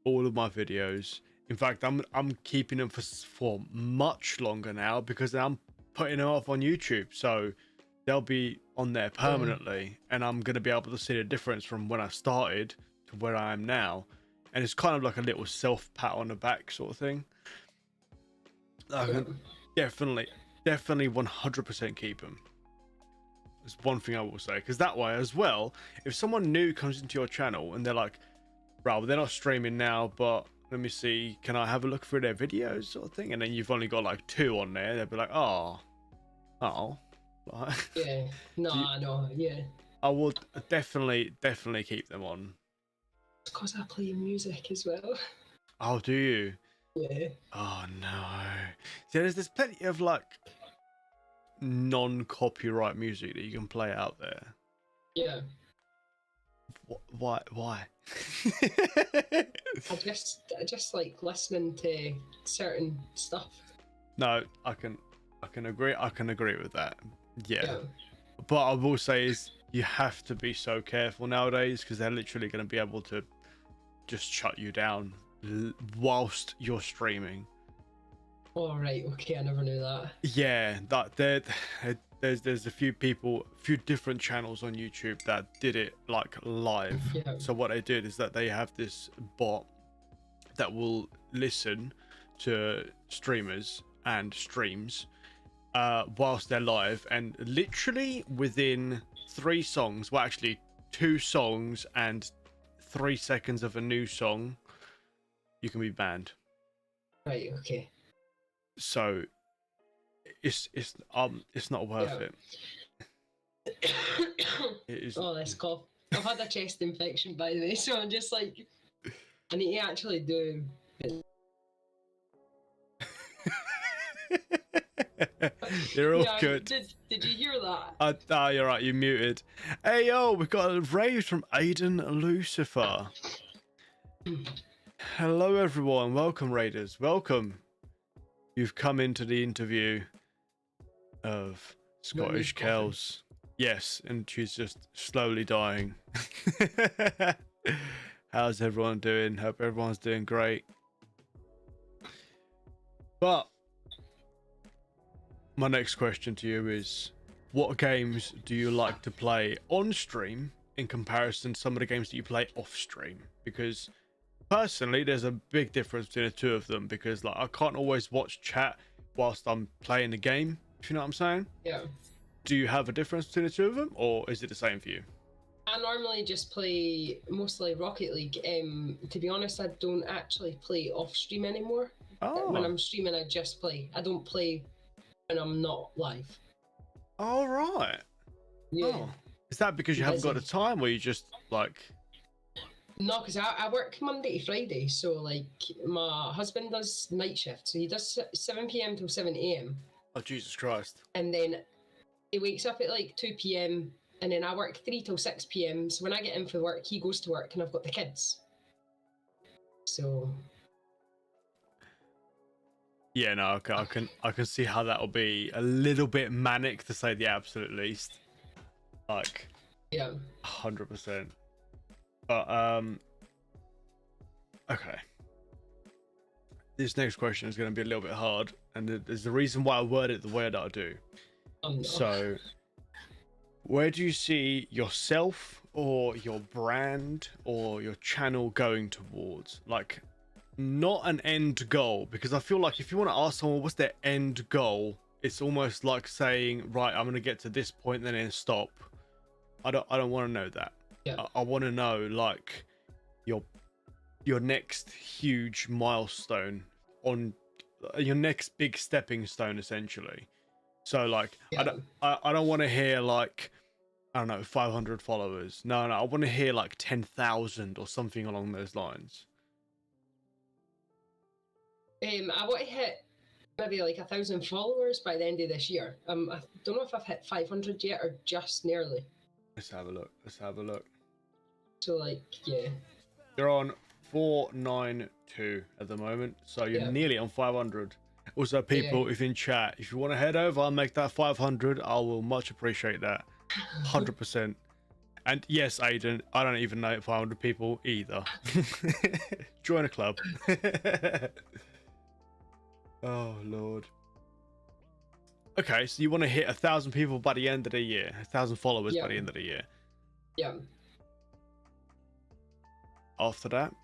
[SPEAKER 1] all of my videos. In fact, I'm keeping them for much longer now, because I'm putting them up on YouTube, so they'll be on there permanently, and I'm going to be able to see the difference from when I started to where I am now. And it's kind of like a little self pat on the back sort of thing. Definitely 100% keep them. It's one thing I will say, because that way as well, if someone new comes into your channel and they're like, "Well, they're not streaming now, but let me see, can I have a look through their videos," sort of thing, and then you've only got like 2 on there, they'll be like, oh.
[SPEAKER 2] Yeah, no, yeah.
[SPEAKER 1] I would definitely keep them on.
[SPEAKER 2] Because I play music as well.
[SPEAKER 1] Oh, do you?
[SPEAKER 2] Yeah.
[SPEAKER 1] Oh no. See, there's plenty of like non-copyright music that you can play out there.
[SPEAKER 2] Yeah.
[SPEAKER 1] Why?
[SPEAKER 2] I just like listening to certain stuff.
[SPEAKER 1] No, I can agree. I can agree with that. Yeah.
[SPEAKER 2] Yeah.
[SPEAKER 1] But I will say is you have to be so careful nowadays because they're literally going to be able to just shut you down whilst you're streaming.
[SPEAKER 2] All right. Okay. I never knew that.
[SPEAKER 1] Yeah, there's a few different channels on YouTube that did it like live.
[SPEAKER 2] Yeah.
[SPEAKER 1] So what they did is that they have this bot that will listen to streamers and streams whilst they're live, and literally within 2 songs and 3 seconds of a new song, you can be banned.
[SPEAKER 2] Right. Okay.
[SPEAKER 1] So it's not worth it. It is.
[SPEAKER 2] Oh, this cough. I've had a chest infection, by the way, so I'm just like, I need to actually do.
[SPEAKER 1] You're all
[SPEAKER 2] Yeah,
[SPEAKER 1] good.
[SPEAKER 2] Did you hear that?
[SPEAKER 1] You're right. You muted. Hey yo, we've got a raid from Aiden Lucifer. Hello everyone. Welcome raiders. Welcome. You've come into the interview of Scottishkelz. Yes, and she's just slowly dying. How's everyone doing? Hope everyone's doing great. But my next question to you is, what games do you like to play on stream in comparison to some of the games that you play off stream? Because personally, there's a big difference between the two of them, because like I can't always watch chat whilst I'm playing the game, if you know what I'm saying.
[SPEAKER 2] Yeah.
[SPEAKER 1] Do you have a difference between the two of them, or is it the same for you?
[SPEAKER 2] I normally just play mostly Rocket League. To be honest, I don't actually play off stream anymore. When I'm streaming, I just play. I don't play when I'm not live.
[SPEAKER 1] All right.
[SPEAKER 2] Yeah.
[SPEAKER 1] Oh. Is that because you haven't got the time, or you just like?
[SPEAKER 2] No, because I work Monday to Friday, so like my husband does night shift, so he does 7 p.m. till 7 a.m.
[SPEAKER 1] Oh Jesus Christ!
[SPEAKER 2] And then he wakes up at like 2 p.m. and then I work 3 till 6 p.m. So when I get in for work, he goes to work, and I've got the kids. So.
[SPEAKER 1] Yeah, no, okay, I can see how that'll be a little bit manic, to say the absolute least. Like.
[SPEAKER 2] Yeah.
[SPEAKER 1] 100%. But okay. This next question is going to be a little bit hard, and there's the reason why I word it the way that I do.
[SPEAKER 2] Oh, no.
[SPEAKER 1] So, where do you see yourself or your brand or your channel going towards? Like, not an end goal, because I feel like if you want to ask someone what's their end goal, it's almost like saying, right, I'm going to get to this point and then stop. I don't want to know that.
[SPEAKER 2] Yeah.
[SPEAKER 1] I want to know like your next huge milestone, on your next big stepping stone, essentially. So like,
[SPEAKER 2] Yeah.
[SPEAKER 1] I don't want to hear like, I don't know, 500 followers. No, I want to hear like 10,000 or something along those lines.
[SPEAKER 2] I want to hit maybe like 1,000 followers by the end of this year. I don't know if I've hit 500 yet or just nearly.
[SPEAKER 1] Let's have a look.
[SPEAKER 2] So like, yeah.
[SPEAKER 1] You're on 492 at the moment, so you're nearly on 500. Also, people, if in chat, if you want to head over and make that 500, I will much appreciate that. 100%. And yes, Aiden, I don't even know 500 people either. Join a club. Oh Lord. Okay, so you want to hit 1,000 people by the end of the year, 1,000 followers by the end of the year.
[SPEAKER 2] Yeah.
[SPEAKER 1] After that,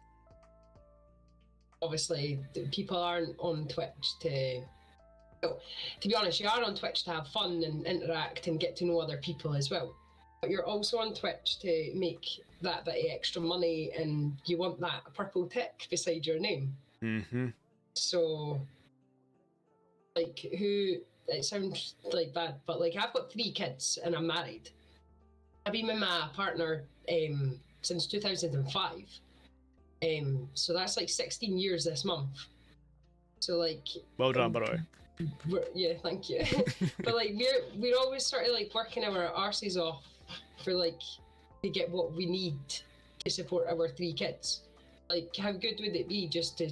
[SPEAKER 2] obviously, people aren't on Twitch to. Well, to be honest, you are on Twitch to have fun and interact and get to know other people as well. But you're also on Twitch to make that bit of extra money, and you want that purple tick beside your name.
[SPEAKER 1] Mm-hmm.
[SPEAKER 2] So, like, it sounds like bad, but like, I've got 3 kids and I'm married. I've been with my partner since 2005. So that's like 16 years this month. So like,
[SPEAKER 1] Well done, by the way.
[SPEAKER 2] yeah, thank you. But like we're always sort of like working our arses off for like to get what we need to support our 3 kids. Like, how good would it be just to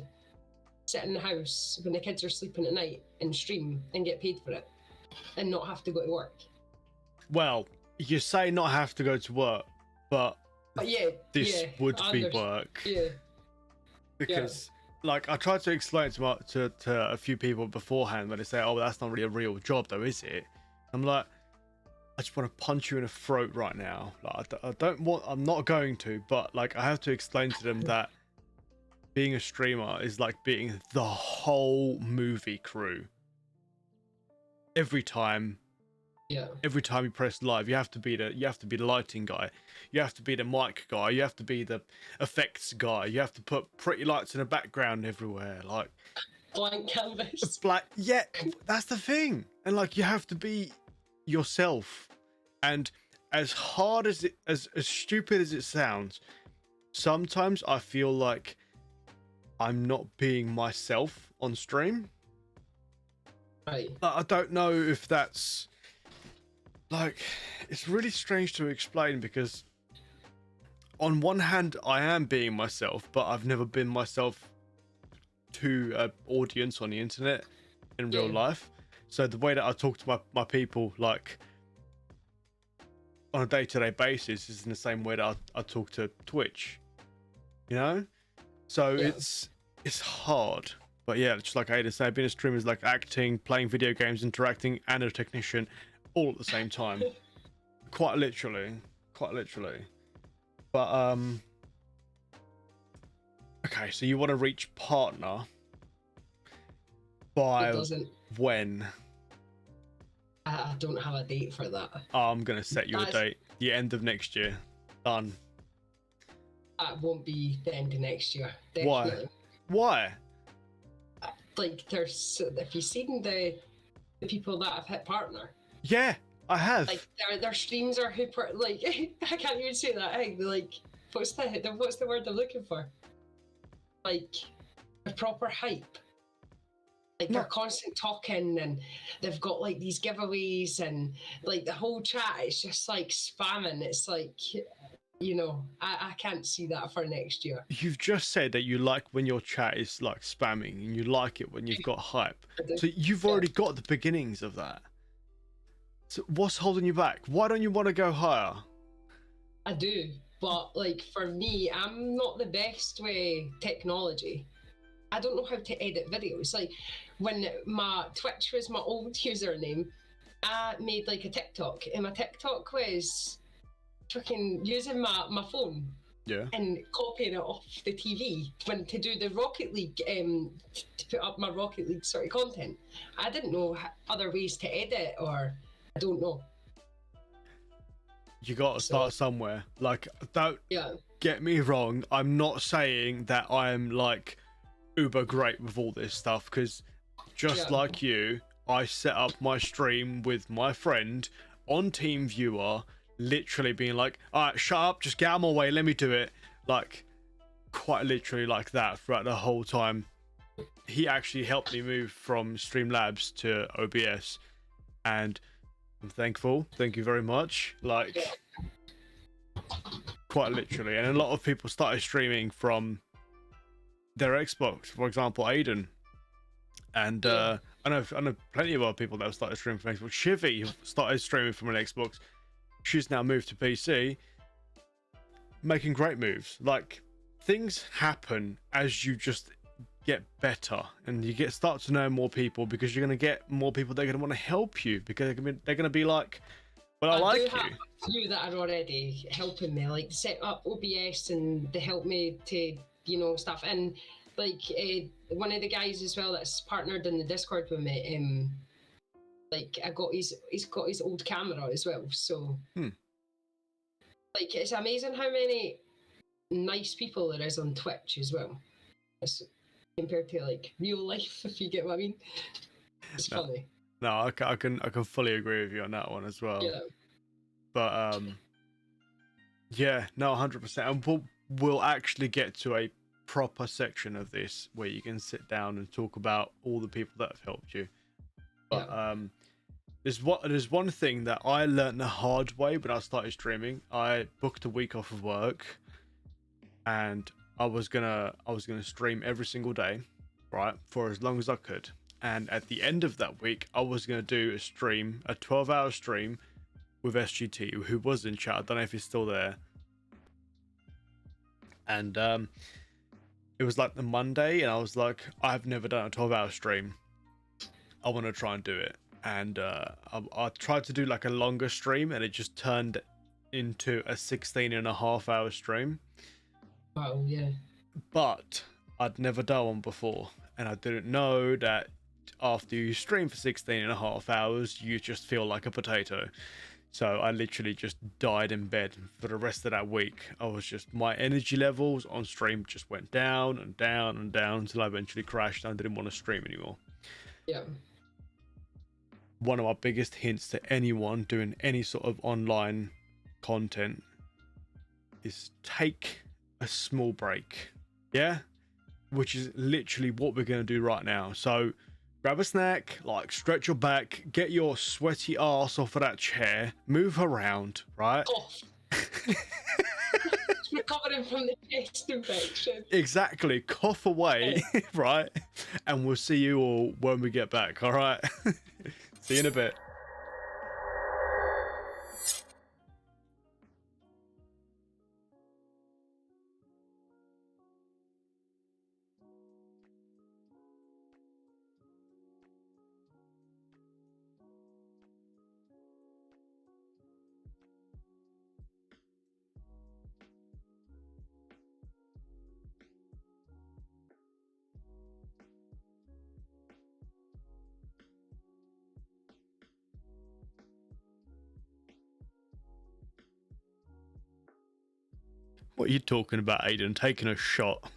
[SPEAKER 2] sit in the house when the kids are sleeping at night and stream and get paid for it and not have to go to work?
[SPEAKER 1] Well, you say not have to go to work, but
[SPEAKER 2] yeah,
[SPEAKER 1] this would be work.
[SPEAKER 2] Yeah.
[SPEAKER 1] Because like I tried to explain to a few people beforehand when they say, "Oh, that's not really a real job, though, is it?" I'm like, I just want to punch you in the throat right now. Like, I don't want. I'm not going to, but like I have to explain to them that being a streamer is like being the whole movie crew. Every time you press live, you have to be the lighting guy, you have to be the mic guy, you have to be the effects guy, you have to put pretty lights in the background everywhere, like
[SPEAKER 2] blank canvas.
[SPEAKER 1] Yeah, that's the thing. And like you have to be yourself. And as hard as it as stupid as it sounds, sometimes I feel like I'm not being myself on stream.
[SPEAKER 2] Right.
[SPEAKER 1] I don't know if that's like, it's really strange to explain because on one hand I am being myself, but I've never been myself to an audience on the internet in real life. So the way that I talk to my people like on a day-to-day basis is in the same way that I talk to Twitch, you know? So it's hard. But yeah, just like Ada said, being a streamer is like acting, playing video games, interacting, and a technician all at the same time. Quite literally. But okay, so you want to reach partner by when?
[SPEAKER 2] I don't have a date for that.
[SPEAKER 1] I'm gonna set you a date. The end of next year. Done.
[SPEAKER 2] That won't be the end of next year. Definitely.
[SPEAKER 1] Why?
[SPEAKER 2] Like, there's, if you've seen the people that have hit partner.
[SPEAKER 1] Yeah, I have.
[SPEAKER 2] Like, their streams are hyper. Like, I can't even say that. Hey, like, what's the word I'm looking for? Like, a proper hype. Like, they're constant talking, and they've got like these giveaways, and like the whole chat is just like spamming. It's like, you know, I can't see that for next year.
[SPEAKER 1] You've just said that you like when your chat is like spamming, and you like it when you've got hype. So you've already got the beginnings of that. So what's holding you back? Why don't you want to go higher?
[SPEAKER 2] I do, but like for me, I'm not the best with technology. I don't know how to edit videos. Like when my Twitch was my old username, I made like a TikTok, and my TikTok was fucking using my phone and copying it off the TV when to do the Rocket League, to put up my Rocket League sort of content. I didn't know other ways to edit, or I don't know.
[SPEAKER 1] You got to start somewhere. Like, don't get me wrong. I'm not saying that I'm like uber great with all this stuff, because just like you, I set up my stream with my friend on TeamViewer, literally being like, all right, shut up, just get out of my way, let me do it. Like, quite literally like that throughout the whole time. He actually helped me move from Streamlabs to OBS, and I'm thankful. Thank you very much. Like, quite literally. And a lot of people started streaming from their Xbox. For example, Aiden. And I know plenty of other people that have started streaming from Xbox. Shivy started streaming from an Xbox. She's now moved to PC, making great moves. Like, things happen as you just get better, and you start to know more people, because you're going to get more people that are going to want to help you, because they're going to be like, well, I like you.
[SPEAKER 2] Have you that are already helping me, like set up OBS, and they help me to, you know, stuff. And like one of the guys as well that's partnered in the Discord with me, like he's got his old camera as well. So like, it's amazing how many nice people there is on Twitch as well. It's, compared to like real life, if you get what I mean. It's funny.
[SPEAKER 1] No, I can fully agree with you on that one as well.
[SPEAKER 2] Yeah.
[SPEAKER 1] But Yeah, no, 100%. And we'll actually get to a proper section of this where you can sit down and talk about all the people that have helped you. But
[SPEAKER 2] Yeah.
[SPEAKER 1] there's one thing that I learned the hard way when I started streaming. I booked a week off of work, and I was gonna stream every single day, right, for as long as I could. And at the end of that week, I was gonna do a stream, a 12-hour stream with SGT, who was in chat. I don't know if he's still there. And it was like the Monday, and I was like, I've never done a 12-hour stream. I want to try and do it. And I tried to do like a longer stream, and it just turned into a 16.5-hour stream.
[SPEAKER 2] Wow. Yeah.
[SPEAKER 1] But I'd never done one before, and I didn't know that after you stream for 16.5 hours, you just feel like a potato. So I literally just died in bed for the rest of that week. I was just, my energy levels on stream just went down and down and down until I eventually crashed and I didn't want to stream anymore.
[SPEAKER 2] Yeah.
[SPEAKER 1] One of my biggest hints to anyone doing any sort of online content is take a small break. Yeah? Which is literally what we're going to do right now. So grab a snack, like stretch your back, get your sweaty ass off of that chair, move around, right?
[SPEAKER 2] Cough. Recovering from the chest infection.
[SPEAKER 1] Exactly. Cough away, right? And we'll see you all when we get back, all right? See you in a bit. What are you talking about, Aiden? Taking a shot.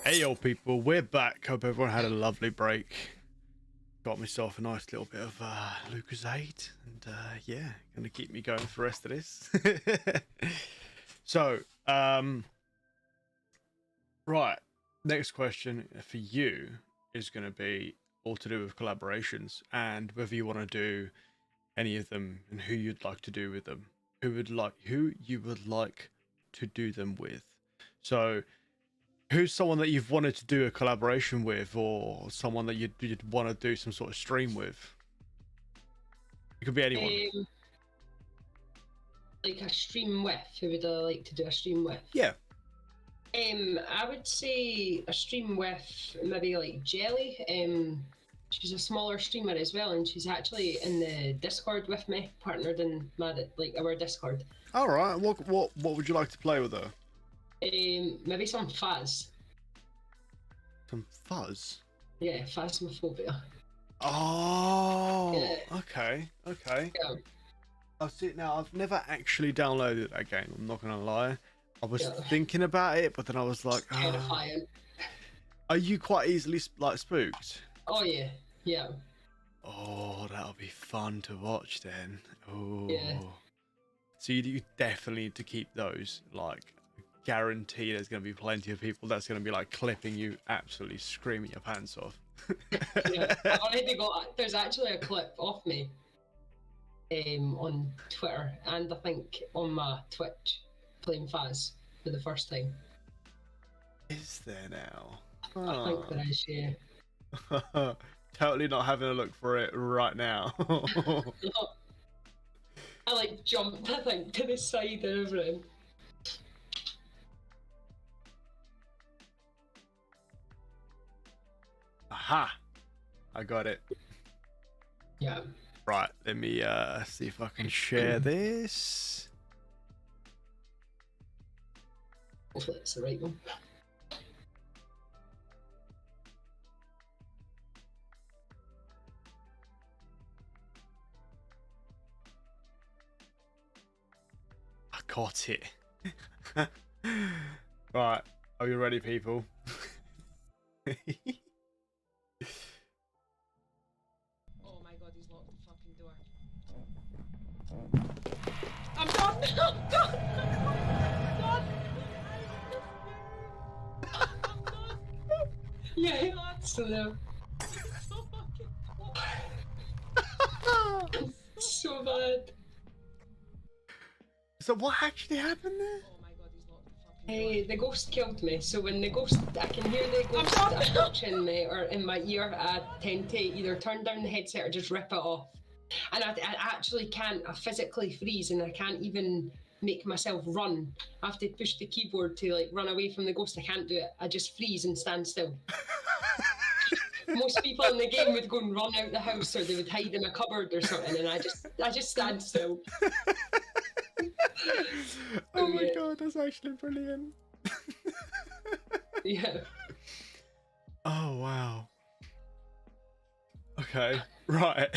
[SPEAKER 1] Hey, yo, people, we're back. Hope everyone had a lovely break. Got myself a nice little bit of Lucozade, and yeah, gonna keep me going for the rest of this. So, right, next question for you is going to be all to do with collaborations and whether you want to do any of them and who you'd like to do with them, who you would like to do them with. So, who's someone that you've wanted to do a collaboration with, or someone that you'd want to do some sort of stream with? It could be anyone.
[SPEAKER 2] Like a stream with. Who would I like to do a stream with?
[SPEAKER 1] Yeah.
[SPEAKER 2] I would say a stream with maybe like Jelly. She's a smaller streamer as well, and she's actually in the Discord with me, partnered in our Discord.
[SPEAKER 1] All right. What would you like to play with her?
[SPEAKER 2] Maybe some Fuzz.
[SPEAKER 1] Some Fuzz?
[SPEAKER 2] Yeah, Phasmophobia.
[SPEAKER 1] Oh,
[SPEAKER 2] Yeah.
[SPEAKER 1] okay.
[SPEAKER 2] Yeah.
[SPEAKER 1] I've seen now. I've never actually downloaded that game. I'm not gonna lie. I was
[SPEAKER 2] Yeah.
[SPEAKER 1] thinking about it, but then I was like,
[SPEAKER 2] Terrifying.
[SPEAKER 1] Are you quite easily spooked?
[SPEAKER 2] Oh yeah, yeah.
[SPEAKER 1] Oh, that'll be fun to watch then. Oh.
[SPEAKER 2] Yeah.
[SPEAKER 1] So you definitely need to keep those. Like, guarantee there's going to be plenty of people that's going to be like clipping you, absolutely screaming your pants off.
[SPEAKER 2] Yeah. I've already got. There's actually a clip of me, on Twitter and I think on my Twitch playing Faz for the first time.
[SPEAKER 1] Is there now?
[SPEAKER 2] I think there is, yeah.
[SPEAKER 1] Totally not having a look for it right now.
[SPEAKER 2] I like jumped, I think, to the side and everything.
[SPEAKER 1] Aha! I got it.
[SPEAKER 2] Yeah.
[SPEAKER 1] Right, let me see if I can share this.
[SPEAKER 2] Hopefully it's the right one.
[SPEAKER 1] I got it. Right, are you ready, people?
[SPEAKER 2] Oh my god, he's locked the fucking door. I'm done! I'm done! I'm done! Yeah, so no. So bad.
[SPEAKER 1] So what actually happened there?
[SPEAKER 2] Oh my god, he's locked the fucking door. The ghost killed me, so when the ghost, I can hear the ghost approaching me or in my ear, I tend to either turn down the headset or just rip it off. And I actually can't, I physically freeze and I can't even make myself run. I have to push the keyboard to like run away from the ghost. I can't do it. I just freeze and stand still. Most people in the game would go and run out the house or they would hide in a cupboard or something, and I just stand still.
[SPEAKER 1] Oh my god, that's actually brilliant.
[SPEAKER 2] Yeah.
[SPEAKER 1] Oh wow. Okay, right.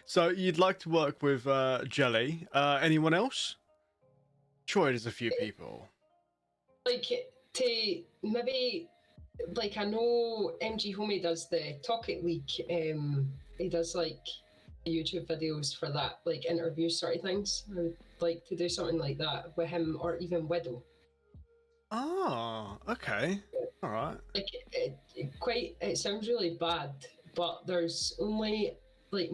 [SPEAKER 1] So you'd like to work with Jelly. Anyone else? Sure, there's a few people.
[SPEAKER 2] Like to maybe, like I know MG Homie does the Talk It League. He does like YouTube videos for that, like interview sort of things. I would like to do something like that with him or even Widow.
[SPEAKER 1] Oh, okay. All right.
[SPEAKER 2] Like it sounds really bad, but there's only like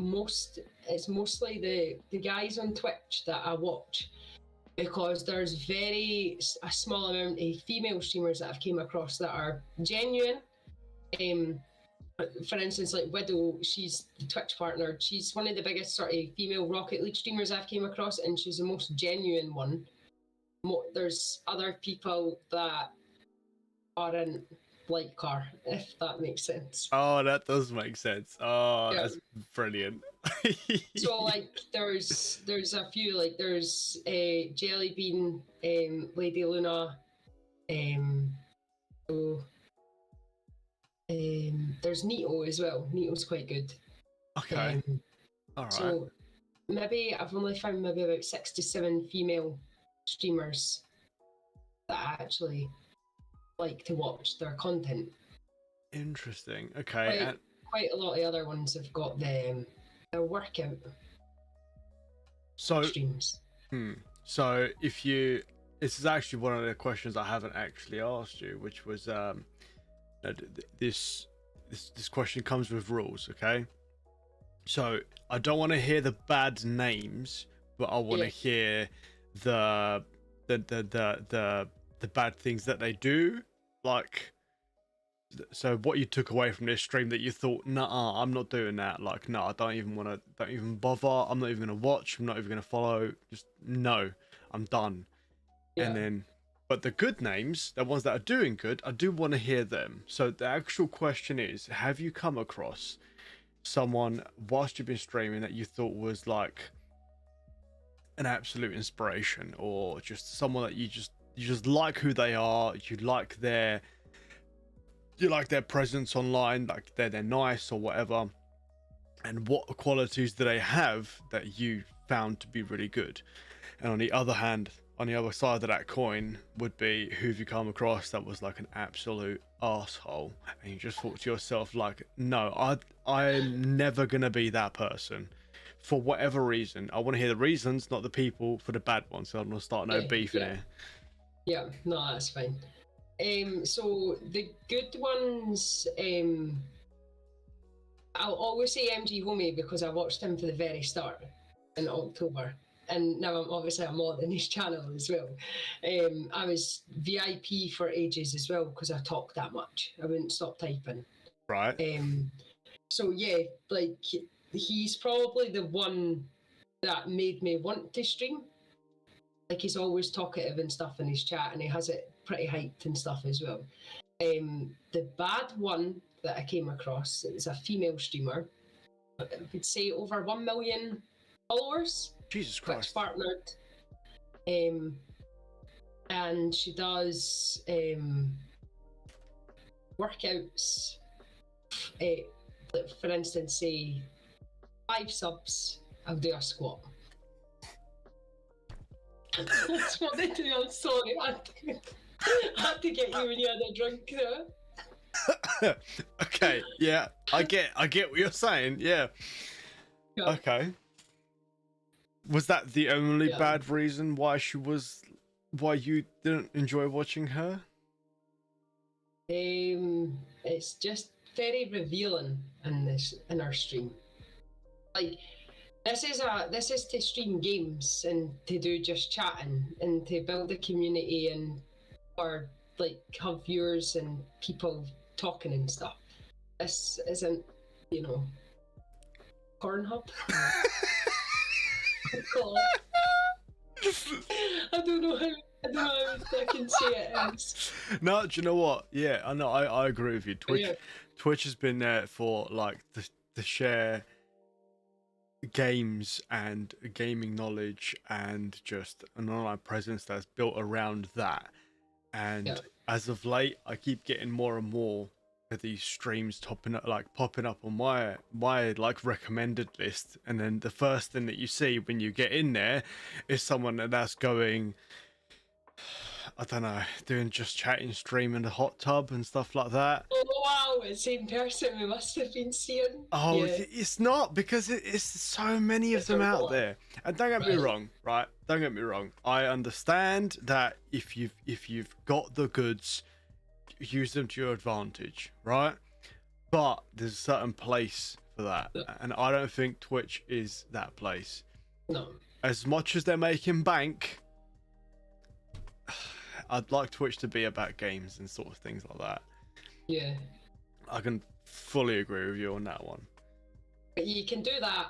[SPEAKER 2] it's mostly the guys on Twitch that I watch, because there's a small amount of female streamers that I've came across that are genuine. For instance, like Widow, she's the Twitch partner. She's one of the biggest sort of female Rocket League streamers I've came across, and she's the most genuine one. There's other people that aren't like her, if that makes sense.
[SPEAKER 1] Oh, that does make sense. Oh,
[SPEAKER 2] Yeah.
[SPEAKER 1] that's brilliant.
[SPEAKER 2] So like there's a few, like there's Jelly Bean, Lady Luna, so, there's Nito as well. Nito's quite good.
[SPEAKER 1] Okay. All right.
[SPEAKER 2] So maybe I've only found maybe about 6 to 7 female streamers that I actually like to watch their content.
[SPEAKER 1] Interesting. Okay.
[SPEAKER 2] Quite a lot of other ones have got their workout
[SPEAKER 1] So,
[SPEAKER 2] streams.
[SPEAKER 1] So if you, this is actually one of the questions I haven't actually asked you, which was this question comes with rules, okay? So I don't want to hear the bad names, but I want to hear the bad things that they do, like. So what you took away from this stream that you thought, nah, I'm not doing that. Like, no, I don't even bother. I'm not even gonna watch. I'm not even gonna follow. Just no, I'm done.
[SPEAKER 2] Yeah.
[SPEAKER 1] And then, but the good names, the ones that are doing good, I do want to hear them. So the actual question is, have you come across someone whilst you've been streaming that you thought was like an absolute inspiration, or just someone that you just like who they are, you like their presence online, like they're nice or whatever, and what qualities do they have that you found to be really good? And on the other hand, on the other side of that coin would be, who have you come across that was like an absolute asshole, and you just thought to yourself like, no, I'm never gonna be that person for whatever reason. I want to hear the reasons, not the people for the bad ones, so I'm gonna start no beef in here.
[SPEAKER 2] Yeah, no, that's fine. So the good ones, I'll always say MG Homie because I watched him for the very start in October, and now I'm on his channel as well. I was VIP for ages as well because I talked that much. I wouldn't stop typing.
[SPEAKER 1] Right.
[SPEAKER 2] So yeah, like he's probably the one that made me want to stream. Like he's always talkative and stuff in his chat, and he has it pretty hyped and stuff as well. The bad one that I came across is a female streamer. I would say over 1 million followers.
[SPEAKER 1] Jesus Christ.
[SPEAKER 2] Twitch partnered. And she does workouts. For instance, say 5 subs, I'll do a squat. That's what they do. I'm sorry. I had to get you when you had a drink there.
[SPEAKER 1] Okay, yeah, I get what you're saying. Yeah. Okay. Was that the only bad reason why you didn't enjoy watching her?
[SPEAKER 2] It's just very revealing in our stream. Like this is to stream games and to do just chatting and to build a community and or like have viewers and people talking and stuff. This isn't, Pornhub. I don't know how I can say it.
[SPEAKER 1] No, do you know what? Yeah, I know. I agree with you. Twitch has been there for like the share games and gaming knowledge and just an online presence that's built around that. And as of late, I keep getting more and more of these streams popping up on my like recommended list, and then the first thing that you see when you get in there is someone that's going, I don't know, doing just chatting stream in the hot tub and stuff like that.
[SPEAKER 2] Oh wow, it's the same person we must have been seeing.
[SPEAKER 1] Oh, it's not, because it's so many of them out there. And don't get me wrong, right? Don't get me wrong. I understand that if you've got the goods, use them to your advantage, right? But there's a certain place for that, and I don't think Twitch is that place.
[SPEAKER 2] No.
[SPEAKER 1] As much as they're making bank, I'd like Twitch to be about games and sort of things like that.
[SPEAKER 2] Yeah.
[SPEAKER 1] I can fully agree with you on that one.
[SPEAKER 2] But you can do that.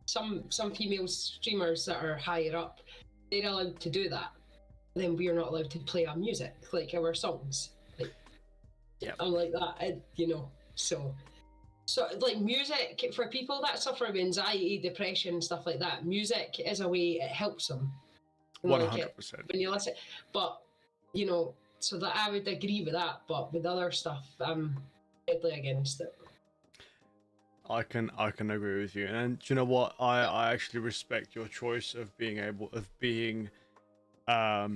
[SPEAKER 2] Some female streamers that are higher up, they're allowed to do that. Then we're not allowed to play our music, like our songs. Like, I'm like that, So like music, for people that suffer with anxiety, depression, stuff like that, music is a way, it helps them.
[SPEAKER 1] 100%.
[SPEAKER 2] When you listen, but so that I would agree with that, but with other stuff, I'm deadly against it. I
[SPEAKER 1] can agree with you, and do you know what? I actually respect your choice of being how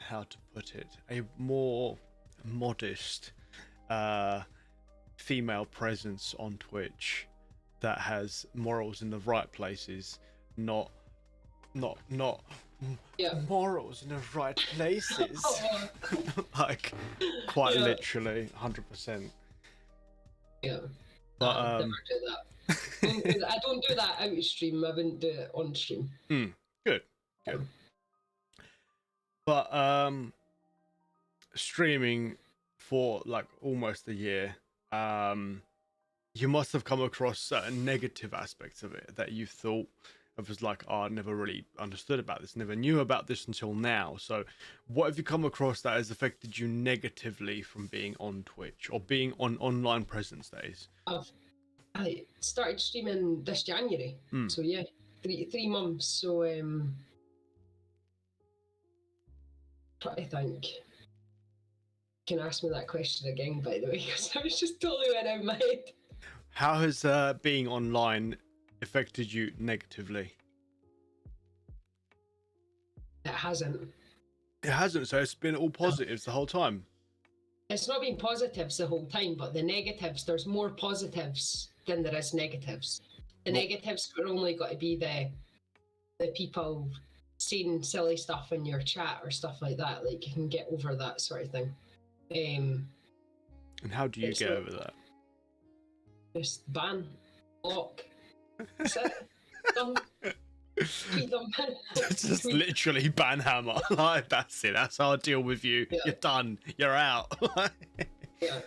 [SPEAKER 1] to put it, a more modest female presence on Twitch that has morals in the right places, not
[SPEAKER 2] Yeah.
[SPEAKER 1] morals in the right places.
[SPEAKER 2] Oh,
[SPEAKER 1] Like quite
[SPEAKER 2] Yeah.
[SPEAKER 1] literally 100%.
[SPEAKER 2] yeah.
[SPEAKER 1] But
[SPEAKER 2] I'd never do that. I don't do that out of stream. I wouldn't do it on stream.
[SPEAKER 1] good. But streaming for like almost a year, you must have come across certain negative aspects of it that you thought of as like, oh, I never really understood about this, never knew about this until now. So what have you come across that has affected you negatively from being on Twitch or being on online presence days?
[SPEAKER 2] I started streaming this January, so yeah, three months. So try to think. You can ask me that question again, by the way, because I was just totally went out of my head.
[SPEAKER 1] How has being online affected you negatively?
[SPEAKER 2] It hasn't.
[SPEAKER 1] It hasn't, so it's been all positives the whole time.
[SPEAKER 2] It's not been positives the whole time, but the negatives, there's more positives than there is negatives. The negatives are only got to be the people saying silly stuff in your chat or stuff like that. Like, you can get over that sort of thing.
[SPEAKER 1] And how do you get over that?
[SPEAKER 2] Just ban, block, that's it. Done. Tweet them.
[SPEAKER 1] Just literally ban hammer. Like, that's it. That's how I deal with you. Yeah. You're done. You're out.
[SPEAKER 2] Yeah.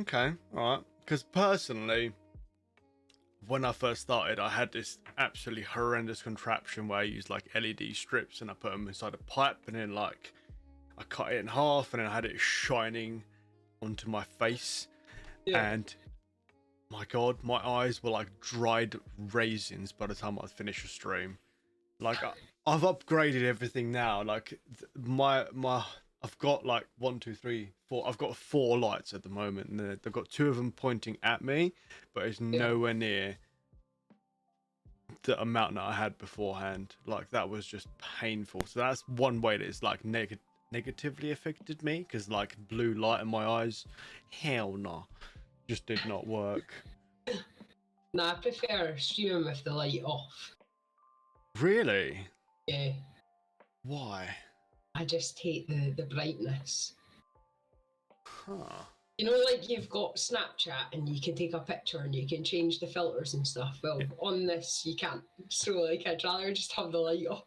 [SPEAKER 1] Okay. All right. Because personally, when I first started, I had this absolutely horrendous contraption where I used like LED strips and I put them inside a pipe and then like I cut it in half and then I had it shining onto my face. Yeah. And my God, my eyes were like dried raisins by the time I'd finished a stream. Like I've upgraded everything now. Like I've got like 1, 2, 3, 4. I've got 4 lights at the moment, and they've got 2 of them pointing at me, but it's nowhere near the amount that I had beforehand. Like that was just painful. So that's one way that it's like negatively affected me, because like blue light in my eyes, hell no, just did not work.
[SPEAKER 2] Nah, I prefer streaming with the light off.
[SPEAKER 1] Really?
[SPEAKER 2] Yeah.
[SPEAKER 1] Why?
[SPEAKER 2] I just hate the brightness.
[SPEAKER 1] Huh.
[SPEAKER 2] You know, like you've got Snapchat and you can take a picture and you can change the filters and stuff. Well, on this you can't. So like I'd rather just have the light off.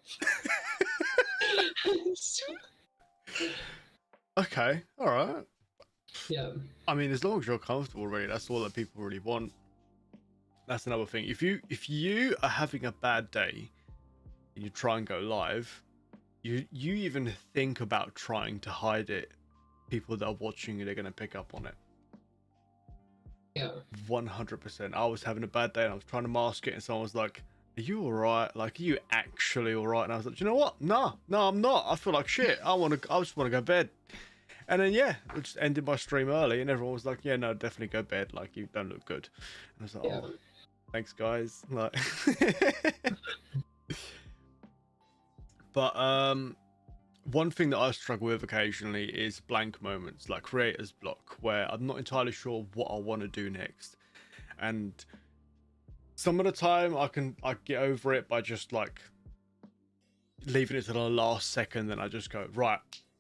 [SPEAKER 1] Okay, all right.
[SPEAKER 2] Yeah.
[SPEAKER 1] I mean, as long as you're comfortable, really, that's all that people really want. That's another thing. If you are having a bad day and you try and go live, you even think about trying to hide it. People that are watching you, they're going to pick up on it.
[SPEAKER 2] Yeah.
[SPEAKER 1] 100%. I was having a bad day and I was trying to mask it, and someone was like, "Are you all right? Like, are you actually all right?" And I was like, "Do you know what? No, I'm not. I feel like shit. I just want to go to bed." And then I just ended my stream early, and everyone was like, "Yeah, no, definitely go to bed. Like, you don't look good." And I was like, "Oh, thanks, guys." Like, but one thing that I struggle with occasionally is blank moments, like creator's block, where I'm not entirely sure what I want to do next. And some of the time I get over it by just like leaving it to the last second, and I just go, right,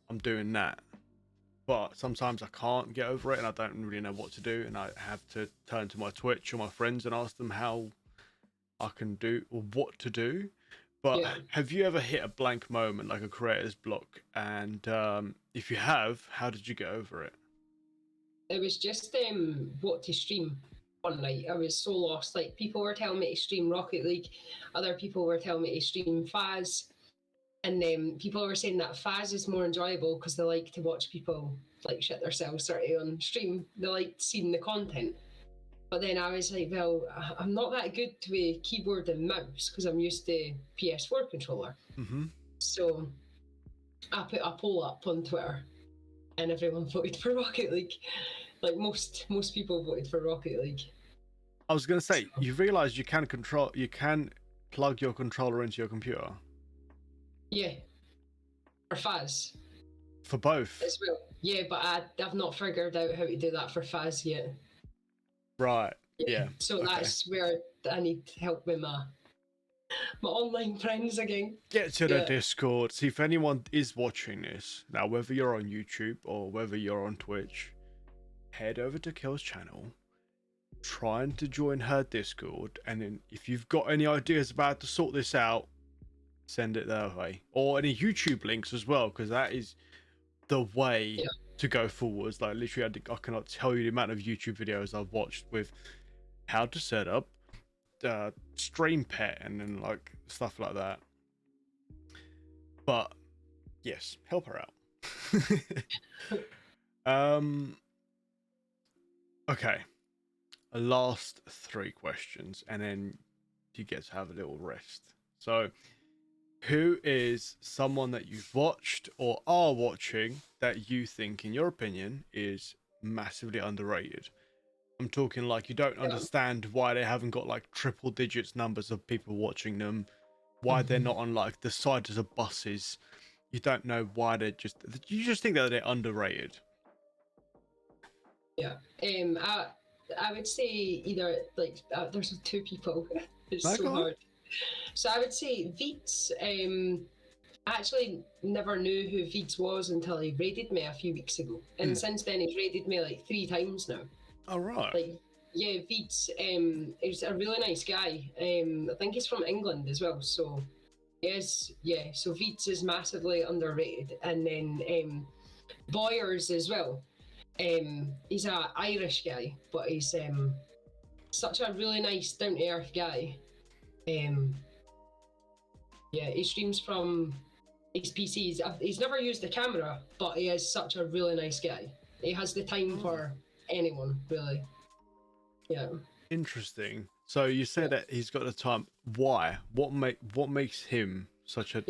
[SPEAKER 1] I'm doing that. But sometimes I can't get over it and I don't really know what to do, and I have to turn to my Twitch or my friends and ask them how I can do or what to do. But have you ever hit a blank moment, like a creator's block? And if you have, how did you get over it?
[SPEAKER 2] It was just what to stream one night. I was so lost. Like, people were telling me to stream Rocket League, other people were telling me to stream Faz, and people were saying that Faz is more enjoyable because they like to watch people like shit themselves sort of on stream. They like seeing the content. But then I was like, well, I'm not that good with keyboard and mouse because I'm used to PS4 controller.
[SPEAKER 1] Mm-hmm.
[SPEAKER 2] So I put a poll up on Twitter and everyone voted for Rocket League. Like most people voted for Rocket League.
[SPEAKER 1] I was going to say, you realise you can plug your controller into your computer?
[SPEAKER 2] Yeah. Or Faz.
[SPEAKER 1] for both.
[SPEAKER 2] as well. Yeah, but I've not figured out how to do that for Faz yet.
[SPEAKER 1] Right. Yeah.
[SPEAKER 2] So
[SPEAKER 1] Okay.
[SPEAKER 2] that's where I need help with my online friends again.
[SPEAKER 1] Get to the Discord. See if anyone is watching this now, whether you're on YouTube or whether you're on Twitch. Head over to Kill's channel. Trying to join her Discord, and then if you've got any ideas about how to sort this out, send it their way, or any YouTube links as well, because that is the way to go forwards. Like literally, I cannot tell you the amount of YouTube videos I've watched with how to set up stream pet and then like stuff like that. But yes, help her out. Okay, last 3 questions, and then you get to have a little rest. So, who is someone that you've watched or are watching that you think, in your opinion, is massively underrated? I'm talking like you don't understand why they haven't got like triple digits numbers of people watching them, why they're not on like the sides of buses. You don't know why you just think that they're underrated.
[SPEAKER 2] Yeah. I would say either like there's 2 people. It's so hard. So I would say Veets. I actually never knew who Veets was until he raided me a few weeks ago, and since then he's raided me like 3 times now.
[SPEAKER 1] All right.
[SPEAKER 2] Like yeah, Veets. He's a really nice guy. I think he's from England as well. So yes, yeah. So Veets is massively underrated, and then Boyers as well. He's an Irish guy, but he's such a really nice, down to earth guy. Yeah, he streams from his PCs. He's never used the camera, but he is such a really nice guy. He has the time for anyone, really. Yeah.
[SPEAKER 1] Interesting. So you say that he's got the time. Why? What makes him such a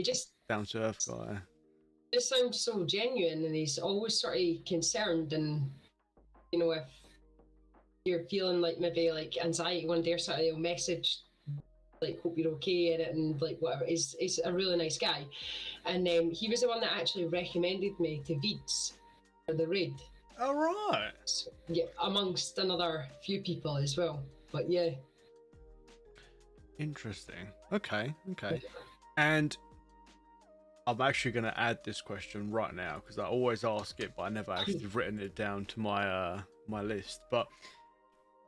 [SPEAKER 1] down to earth guy?
[SPEAKER 2] Just sounds so genuine, and he's always sort of concerned, and you know, if you're feeling like maybe like anxiety one day or something, he'll message like hope you're okay and like whatever. He's a really nice guy, and he was the one that actually recommended me to Veets for the raid.
[SPEAKER 1] All right.
[SPEAKER 2] So, yeah, amongst another few people as well, but yeah.
[SPEAKER 1] Interesting. Okay. And I'm actually going to add this question right now because I always ask it, but I never actually written it down to my my list. But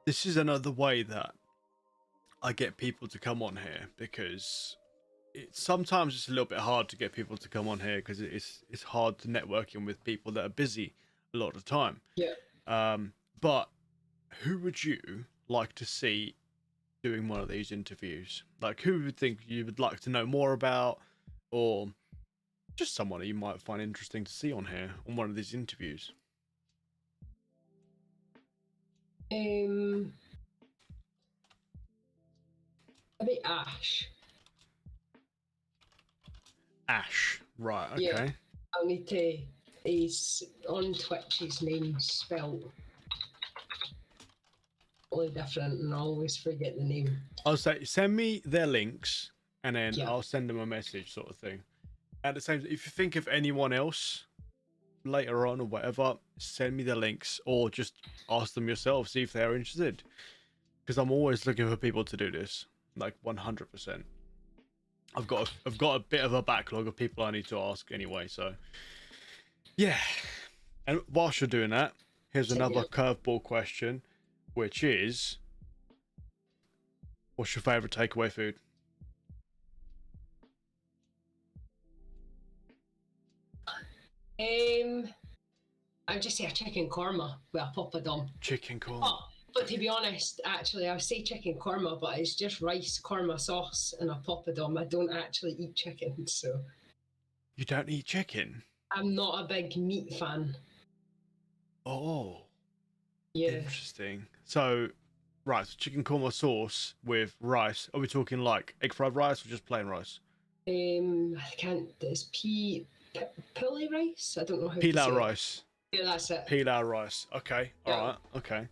[SPEAKER 1] this is another way that I get people to come on here, because sometimes it's a little bit hard to get people to come on here because it's hard to networking with people that are busy a lot of the time.
[SPEAKER 2] Yeah.
[SPEAKER 1] But who would you like to see doing one of these interviews? Like, who would think you would like to know more about, or just someone that you might find interesting to see on here on one of these interviews?
[SPEAKER 2] Maybe Ash.
[SPEAKER 1] Ash, right? Okay.
[SPEAKER 2] Yeah, I'll need to. He's on Twitch. His name's spelled totally different, and I always forget the name.
[SPEAKER 1] I'll say send me their links, and then I'll send them a message, sort of thing. At the same time, if you think of anyone else later on or whatever, send me the links, or just ask them yourself, see if they're interested. Because I'm always looking for people to do this, like 100%. I've got a bit of a backlog of people I need to ask anyway, so yeah. And whilst you're doing that, here's another curveball question, which is, what's your favorite takeaway food?
[SPEAKER 2] I'd just say a chicken korma with a poppadom.
[SPEAKER 1] Chicken korma.
[SPEAKER 2] But to be honest, actually, I would say chicken korma, but it's just rice, korma sauce, and a poppadom. I don't actually eat chicken, so.
[SPEAKER 1] You don't eat chicken?
[SPEAKER 2] I'm not a big meat fan.
[SPEAKER 1] Oh.
[SPEAKER 2] Yeah.
[SPEAKER 1] Interesting. So, right, so chicken korma sauce with rice. Are we talking like egg fried rice or just plain rice?
[SPEAKER 2] I can't. It's pili rice. I don't know how.
[SPEAKER 1] Pilau rice.
[SPEAKER 2] Yeah, that's it.
[SPEAKER 1] Pilau rice. Okay. All right. Okay.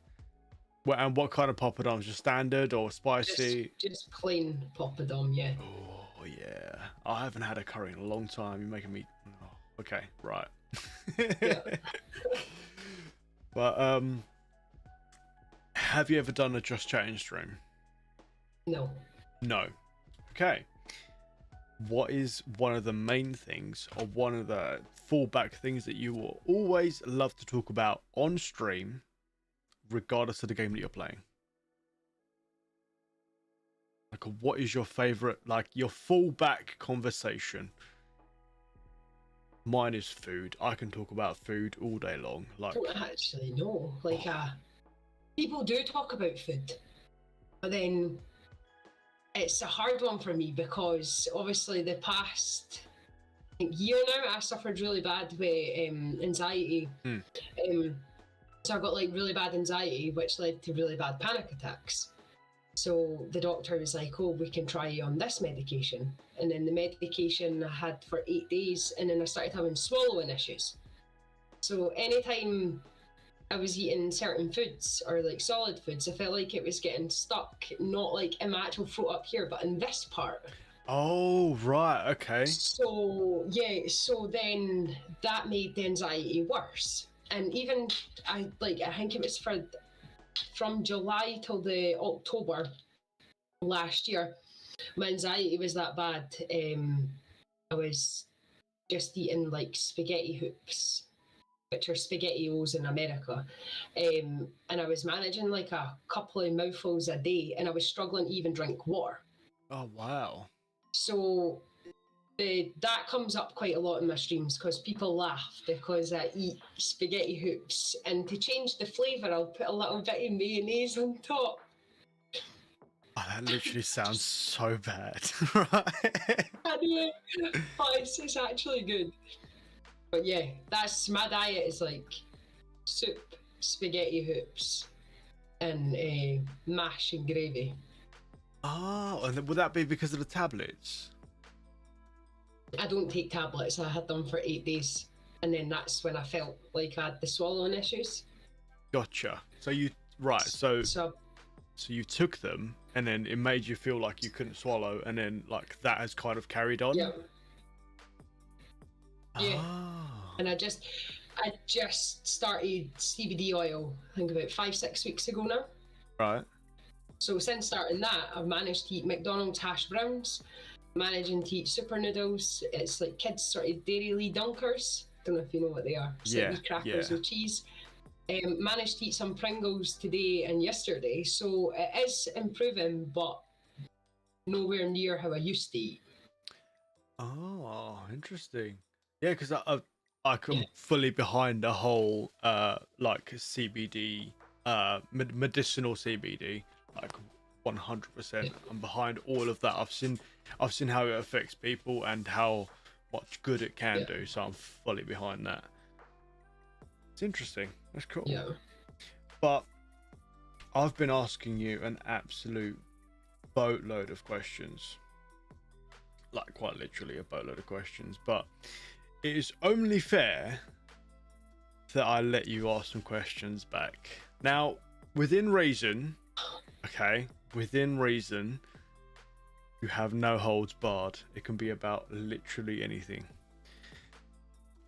[SPEAKER 1] Well, and what kind of poppadoms? Just standard or spicy?
[SPEAKER 2] Just plain poppadom. Yeah.
[SPEAKER 1] Oh yeah. I haven't had a curry in a long time. You're making me. Oh, okay. Right.
[SPEAKER 2] Yeah.
[SPEAKER 1] But have you ever done a Just Chatting stream?
[SPEAKER 2] No.
[SPEAKER 1] No. Okay. What is one of the main things or one of the fallback things that you will always love to talk about on stream, regardless of the game that you're playing? Like, what is your favorite, like your fallback conversation? Mine is food. I can talk about food all day long.
[SPEAKER 2] I
[SPEAKER 1] Like,
[SPEAKER 2] don't actually know. Like, people do talk about food, but then it's a hard one for me because obviously the past year now I suffered really bad with anxiety. So I got like really bad anxiety, which led to really bad panic attacks. So the doctor was like, "Oh, we can try you on this medication." And then the medication I had for 8 days, and then I started having swallowing issues. So anytime I was eating certain foods or like solid foods, I felt like it was getting stuck, not like in my actual throat up here, but in this part.
[SPEAKER 1] oh, right. Okay.
[SPEAKER 2] So yeah, so then that made the anxiety worse. And even I think it was from July till the October last year, my anxiety was that bad. I was just eating like spaghetti hoops, which are spaghettios in America. And I was managing like a couple of mouthfuls a day, and I was struggling to even drink water.
[SPEAKER 1] Oh, wow.
[SPEAKER 2] So that comes up quite a lot in my streams because people laugh because I eat spaghetti hoops, and to change the flavour, I'll put a little bit of mayonnaise on top.
[SPEAKER 1] Oh, that literally sounds so bad, right?
[SPEAKER 2] I know, but it's actually good. But yeah, that's my diet is like soup, spaghetti hoops, and mash and gravy.
[SPEAKER 1] Oh, and would that be because of the tablets?
[SPEAKER 2] I don't take tablets. I had them for 8 days, and then that's when I felt like I had the swallowing issues.
[SPEAKER 1] Gotcha. So you right. So
[SPEAKER 2] So
[SPEAKER 1] you took them, and then it made you feel like you couldn't swallow, and then like that has kind of carried on.
[SPEAKER 2] yeah, yeah.
[SPEAKER 1] Oh.
[SPEAKER 2] And I just started CBD oil. I think about 5-6 weeks ago now.
[SPEAKER 1] Right.
[SPEAKER 2] So since starting that, I've managed to eat McDonald's hash browns, managing to eat super noodles. It's like kids sort of Dairy Dunkers. Don't know if you know what they are. It's
[SPEAKER 1] Yeah,
[SPEAKER 2] like wee crackers
[SPEAKER 1] yeah.
[SPEAKER 2] with cheese. Managed to eat some Pringles today and yesterday, so it is improving, but nowhere near how I used to eat.
[SPEAKER 1] Oh, interesting. Yeah, because I come
[SPEAKER 2] Yeah.
[SPEAKER 1] fully behind the whole like CBD medicinal CBD, like 100%. I'm behind all of that. I've seen how it affects people and how much good it can
[SPEAKER 2] Yeah.
[SPEAKER 1] do, so I'm fully behind that. It's interesting. That's cool.
[SPEAKER 2] Yeah.
[SPEAKER 1] But I've been asking you an absolute boatload of questions. Like, quite literally a boatload of questions. But it is only fair that I let you ask some questions back. Now, within reason, okay, within reason, you have no holds barred. It can be about literally anything.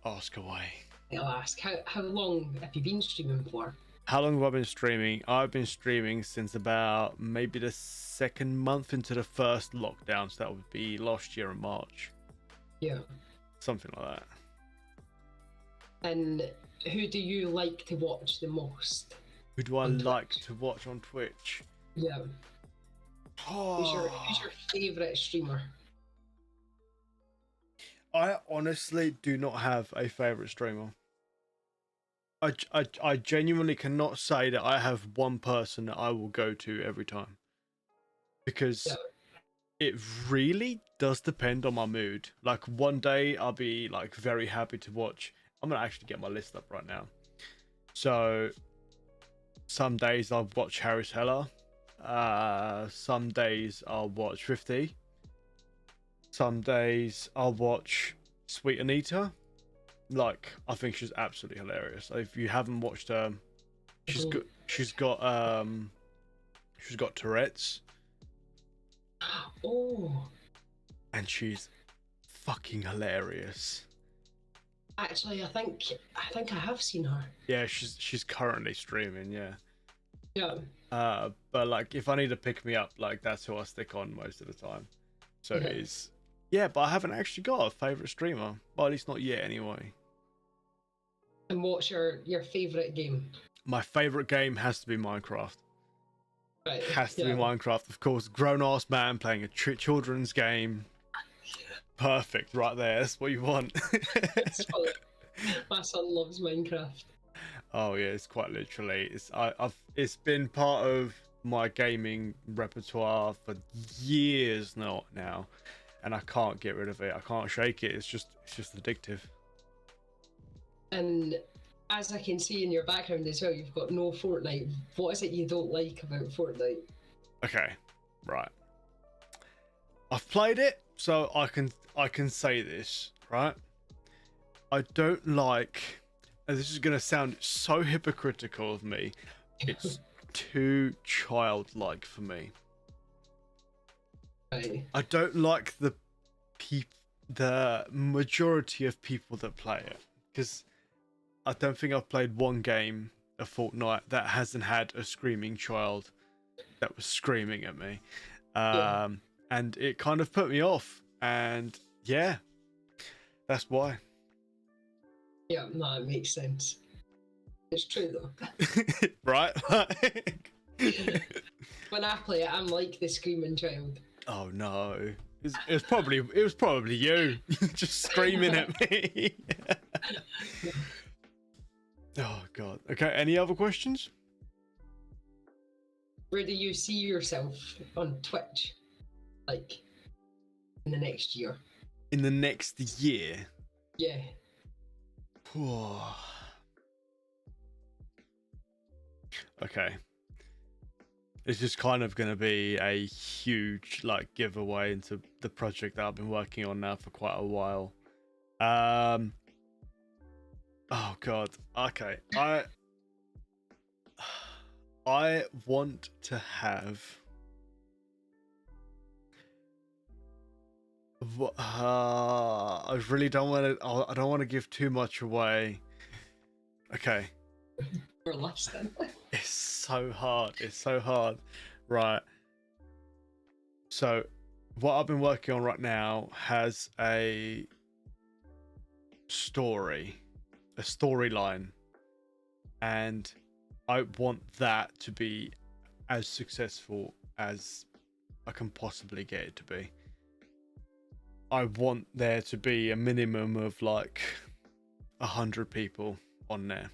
[SPEAKER 1] Ask away.
[SPEAKER 2] I'll ask, how long have you been streaming for?
[SPEAKER 1] How long have I been streaming? I've been streaming since about maybe the second month into the first lockdown. So that would be last year in March.
[SPEAKER 2] Yeah.
[SPEAKER 1] Something like that.
[SPEAKER 2] And who do you like to watch the most?
[SPEAKER 1] Who do I
[SPEAKER 2] On
[SPEAKER 1] like
[SPEAKER 2] Twitch.
[SPEAKER 1] to watch on Twitch?
[SPEAKER 2] Yeah.
[SPEAKER 1] Oh,
[SPEAKER 2] Who's your favourite streamer?
[SPEAKER 1] I honestly do not have a favorite streamer. I genuinely cannot say that I have one person that I will go to every time, because
[SPEAKER 2] Yeah.
[SPEAKER 1] it really does depend on my mood. Like, one day I'll be like very happy to watch. I'm gonna actually get my list up right now. So some days I'll watch Harris Heller. Some days I'll watch 50. Some days I'll watch Sweet Anita. Like, I think she's absolutely hilarious. If you haven't watched her, she's got Tourette's,
[SPEAKER 2] Oh,
[SPEAKER 1] and she's fucking hilarious.
[SPEAKER 2] Actually, I think I have seen her.
[SPEAKER 1] Yeah, she's currently streaming. Yeah.
[SPEAKER 2] Yeah.
[SPEAKER 1] But like, if I need to pick me up, like that's who I stick on most of the time. So it
[SPEAKER 2] Yeah.
[SPEAKER 1] is. Yeah, but I haven't actually got a favorite streamer. Well, at least not yet, anyway.
[SPEAKER 2] And what's your favorite game?
[SPEAKER 1] My favorite game has to be Minecraft.
[SPEAKER 2] Right.
[SPEAKER 1] Has to be
[SPEAKER 2] Yeah.
[SPEAKER 1] Minecraft, of course. Grown ass man playing a children's game. Perfect, right there. That's what you want.
[SPEAKER 2] It's funny. My son loves Minecraft.
[SPEAKER 1] Oh yeah, it's quite literally. It's been part of my gaming repertoire for years now, and I can't get rid of it. I can't shake it. It's just addictive.
[SPEAKER 2] And as I can see in your background as well, you've got no Fortnite. What is it you don't like about Fortnite?
[SPEAKER 1] Okay, right. I've played it, so I can say this, right? I don't like, and this is gonna sound so hypocritical of me. It's too childlike for me.
[SPEAKER 2] Right.
[SPEAKER 1] I don't like the majority of people that play it, because I don't think I've played one game of Fortnite that hasn't had a screaming child that was screaming at me.
[SPEAKER 2] Yeah.
[SPEAKER 1] And it kind of put me off. And yeah, that's why.
[SPEAKER 2] Yeah, no, it makes sense. It's true though.
[SPEAKER 1] Right?
[SPEAKER 2] When I play it, I'm like the screaming child.
[SPEAKER 1] Oh no. It was probably you just screaming at me. Oh god. Okay, any other questions?
[SPEAKER 2] Where do you see yourself on Twitch? Like in the next year?
[SPEAKER 1] In the next year?
[SPEAKER 2] Yeah.
[SPEAKER 1] Okay. This is kind of going to be a huge like giveaway into the project that I've been working on now for quite a while. Oh god. Okay. I want to have I really don't want to. I don't want to give too much away. Okay.
[SPEAKER 2] Or less than.
[SPEAKER 1] It's so hard. It's so hard. Right. So, what I've been working on right now has a storyline, and I want that to be as successful as I can possibly get it to be. I want there to be a minimum of like 100 people on there.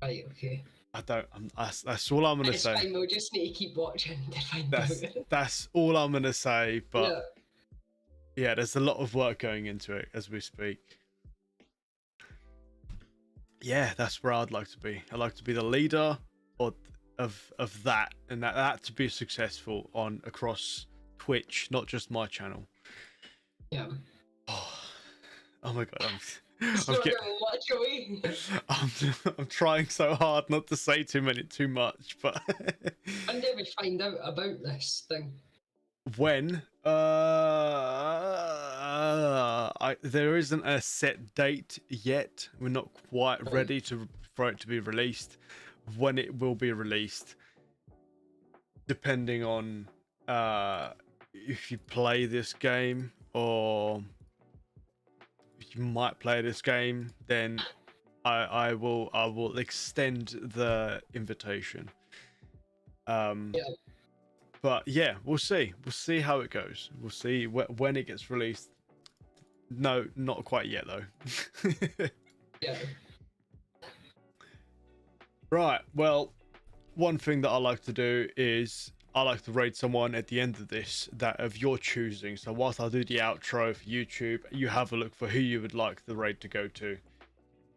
[SPEAKER 2] Right, okay.
[SPEAKER 1] That's all I'm gonna
[SPEAKER 2] It's
[SPEAKER 1] say.
[SPEAKER 2] fine, we'll just need to keep watching to find
[SPEAKER 1] That's
[SPEAKER 2] out.
[SPEAKER 1] that's all I'm gonna say. But
[SPEAKER 2] Yeah.
[SPEAKER 1] yeah, there's a lot of work going into it as we speak. Yeah, that's where I'd like to be. I'd like to be the leader of that, and that to be successful on across Twitch, not just my channel.
[SPEAKER 2] Yeah.
[SPEAKER 1] Oh my god,
[SPEAKER 2] It's
[SPEAKER 1] I'm,
[SPEAKER 2] not
[SPEAKER 1] get,
[SPEAKER 2] gonna watch away.
[SPEAKER 1] I'm trying so hard not to say too much, but
[SPEAKER 2] When did we find out about this thing?
[SPEAKER 1] when there isn't a set date yet. We're not quite
[SPEAKER 2] Right.
[SPEAKER 1] ready for it to be released. When it will be released, depending on if you play this game or if you might play this game, then I will extend the invitation.
[SPEAKER 2] Yeah.
[SPEAKER 1] But yeah, we'll see how it goes. We'll see when it gets released. No, not quite yet though.
[SPEAKER 2] Yeah.
[SPEAKER 1] Right, well, one thing that I like to do is I like to raid someone at the end of this that of your choosing. So whilst I do the outro for YouTube, you have a look for who you would like the raid to go to.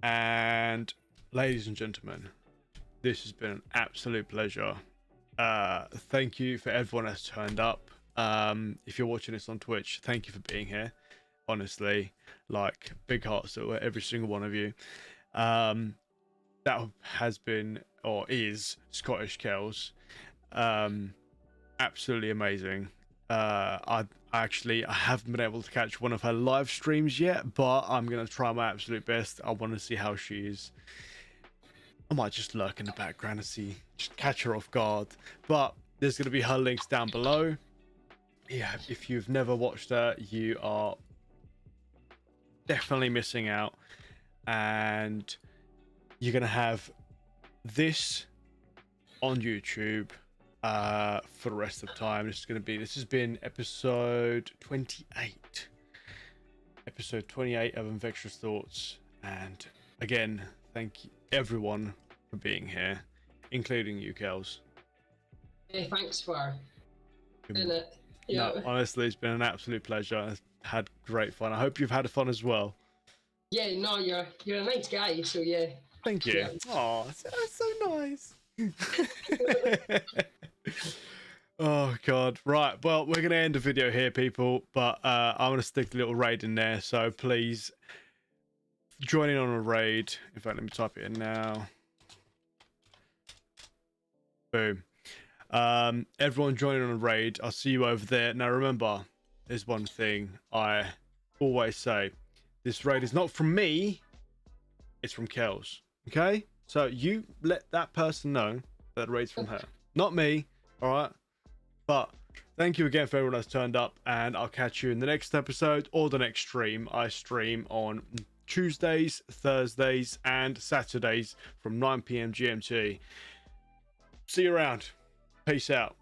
[SPEAKER 1] And ladies and gentlemen, this has been an absolute pleasure. Thank you for everyone that's turned up. If you're watching this on Twitch, thank you for being here. Honestly, like big hearts to every single one of you. That has been or is Scottishkelz. Absolutely amazing. I I haven't been able to catch one of her live streams yet, but I'm going to try my absolute best. I want to see how she is. I might just lurk in the background and see, just catch her off guard. But there's going to be her links down below. Yeah, if you've never watched her, you are definitely missing out. And you're going to have this on YouTube for the rest of time. This has been episode 28. Episode 28 of Infectious Thoughts. And again, thank you everyone for being here, including you, Kels.
[SPEAKER 2] Hey, thanks for doing it. Yeah.
[SPEAKER 1] No, honestly, it's been an absolute pleasure. I've had great fun. I hope you've had fun as well.
[SPEAKER 2] Yeah, no, you're a nice guy, so yeah.
[SPEAKER 1] Thank you.
[SPEAKER 2] Yeah.
[SPEAKER 1] Oh, that's so nice. Oh god. Right, well, we're gonna end the video here, people, but I'm gonna stick the little raid in there, so please join in on a raid. In fact, let me type it in now. Boom. Everyone join in on a raid. I'll see you over there. Now remember, there's one thing I always say. This raid is not from me, it's from Kels. Okay? So you let that person know that the raid's from her. Not me, alright? But thank you again for everyone that's turned up, and I'll catch you in the next episode or the next stream. I stream on Tuesdays, Thursdays, and Saturdays from 9 PM GMT. See you around. Peace out.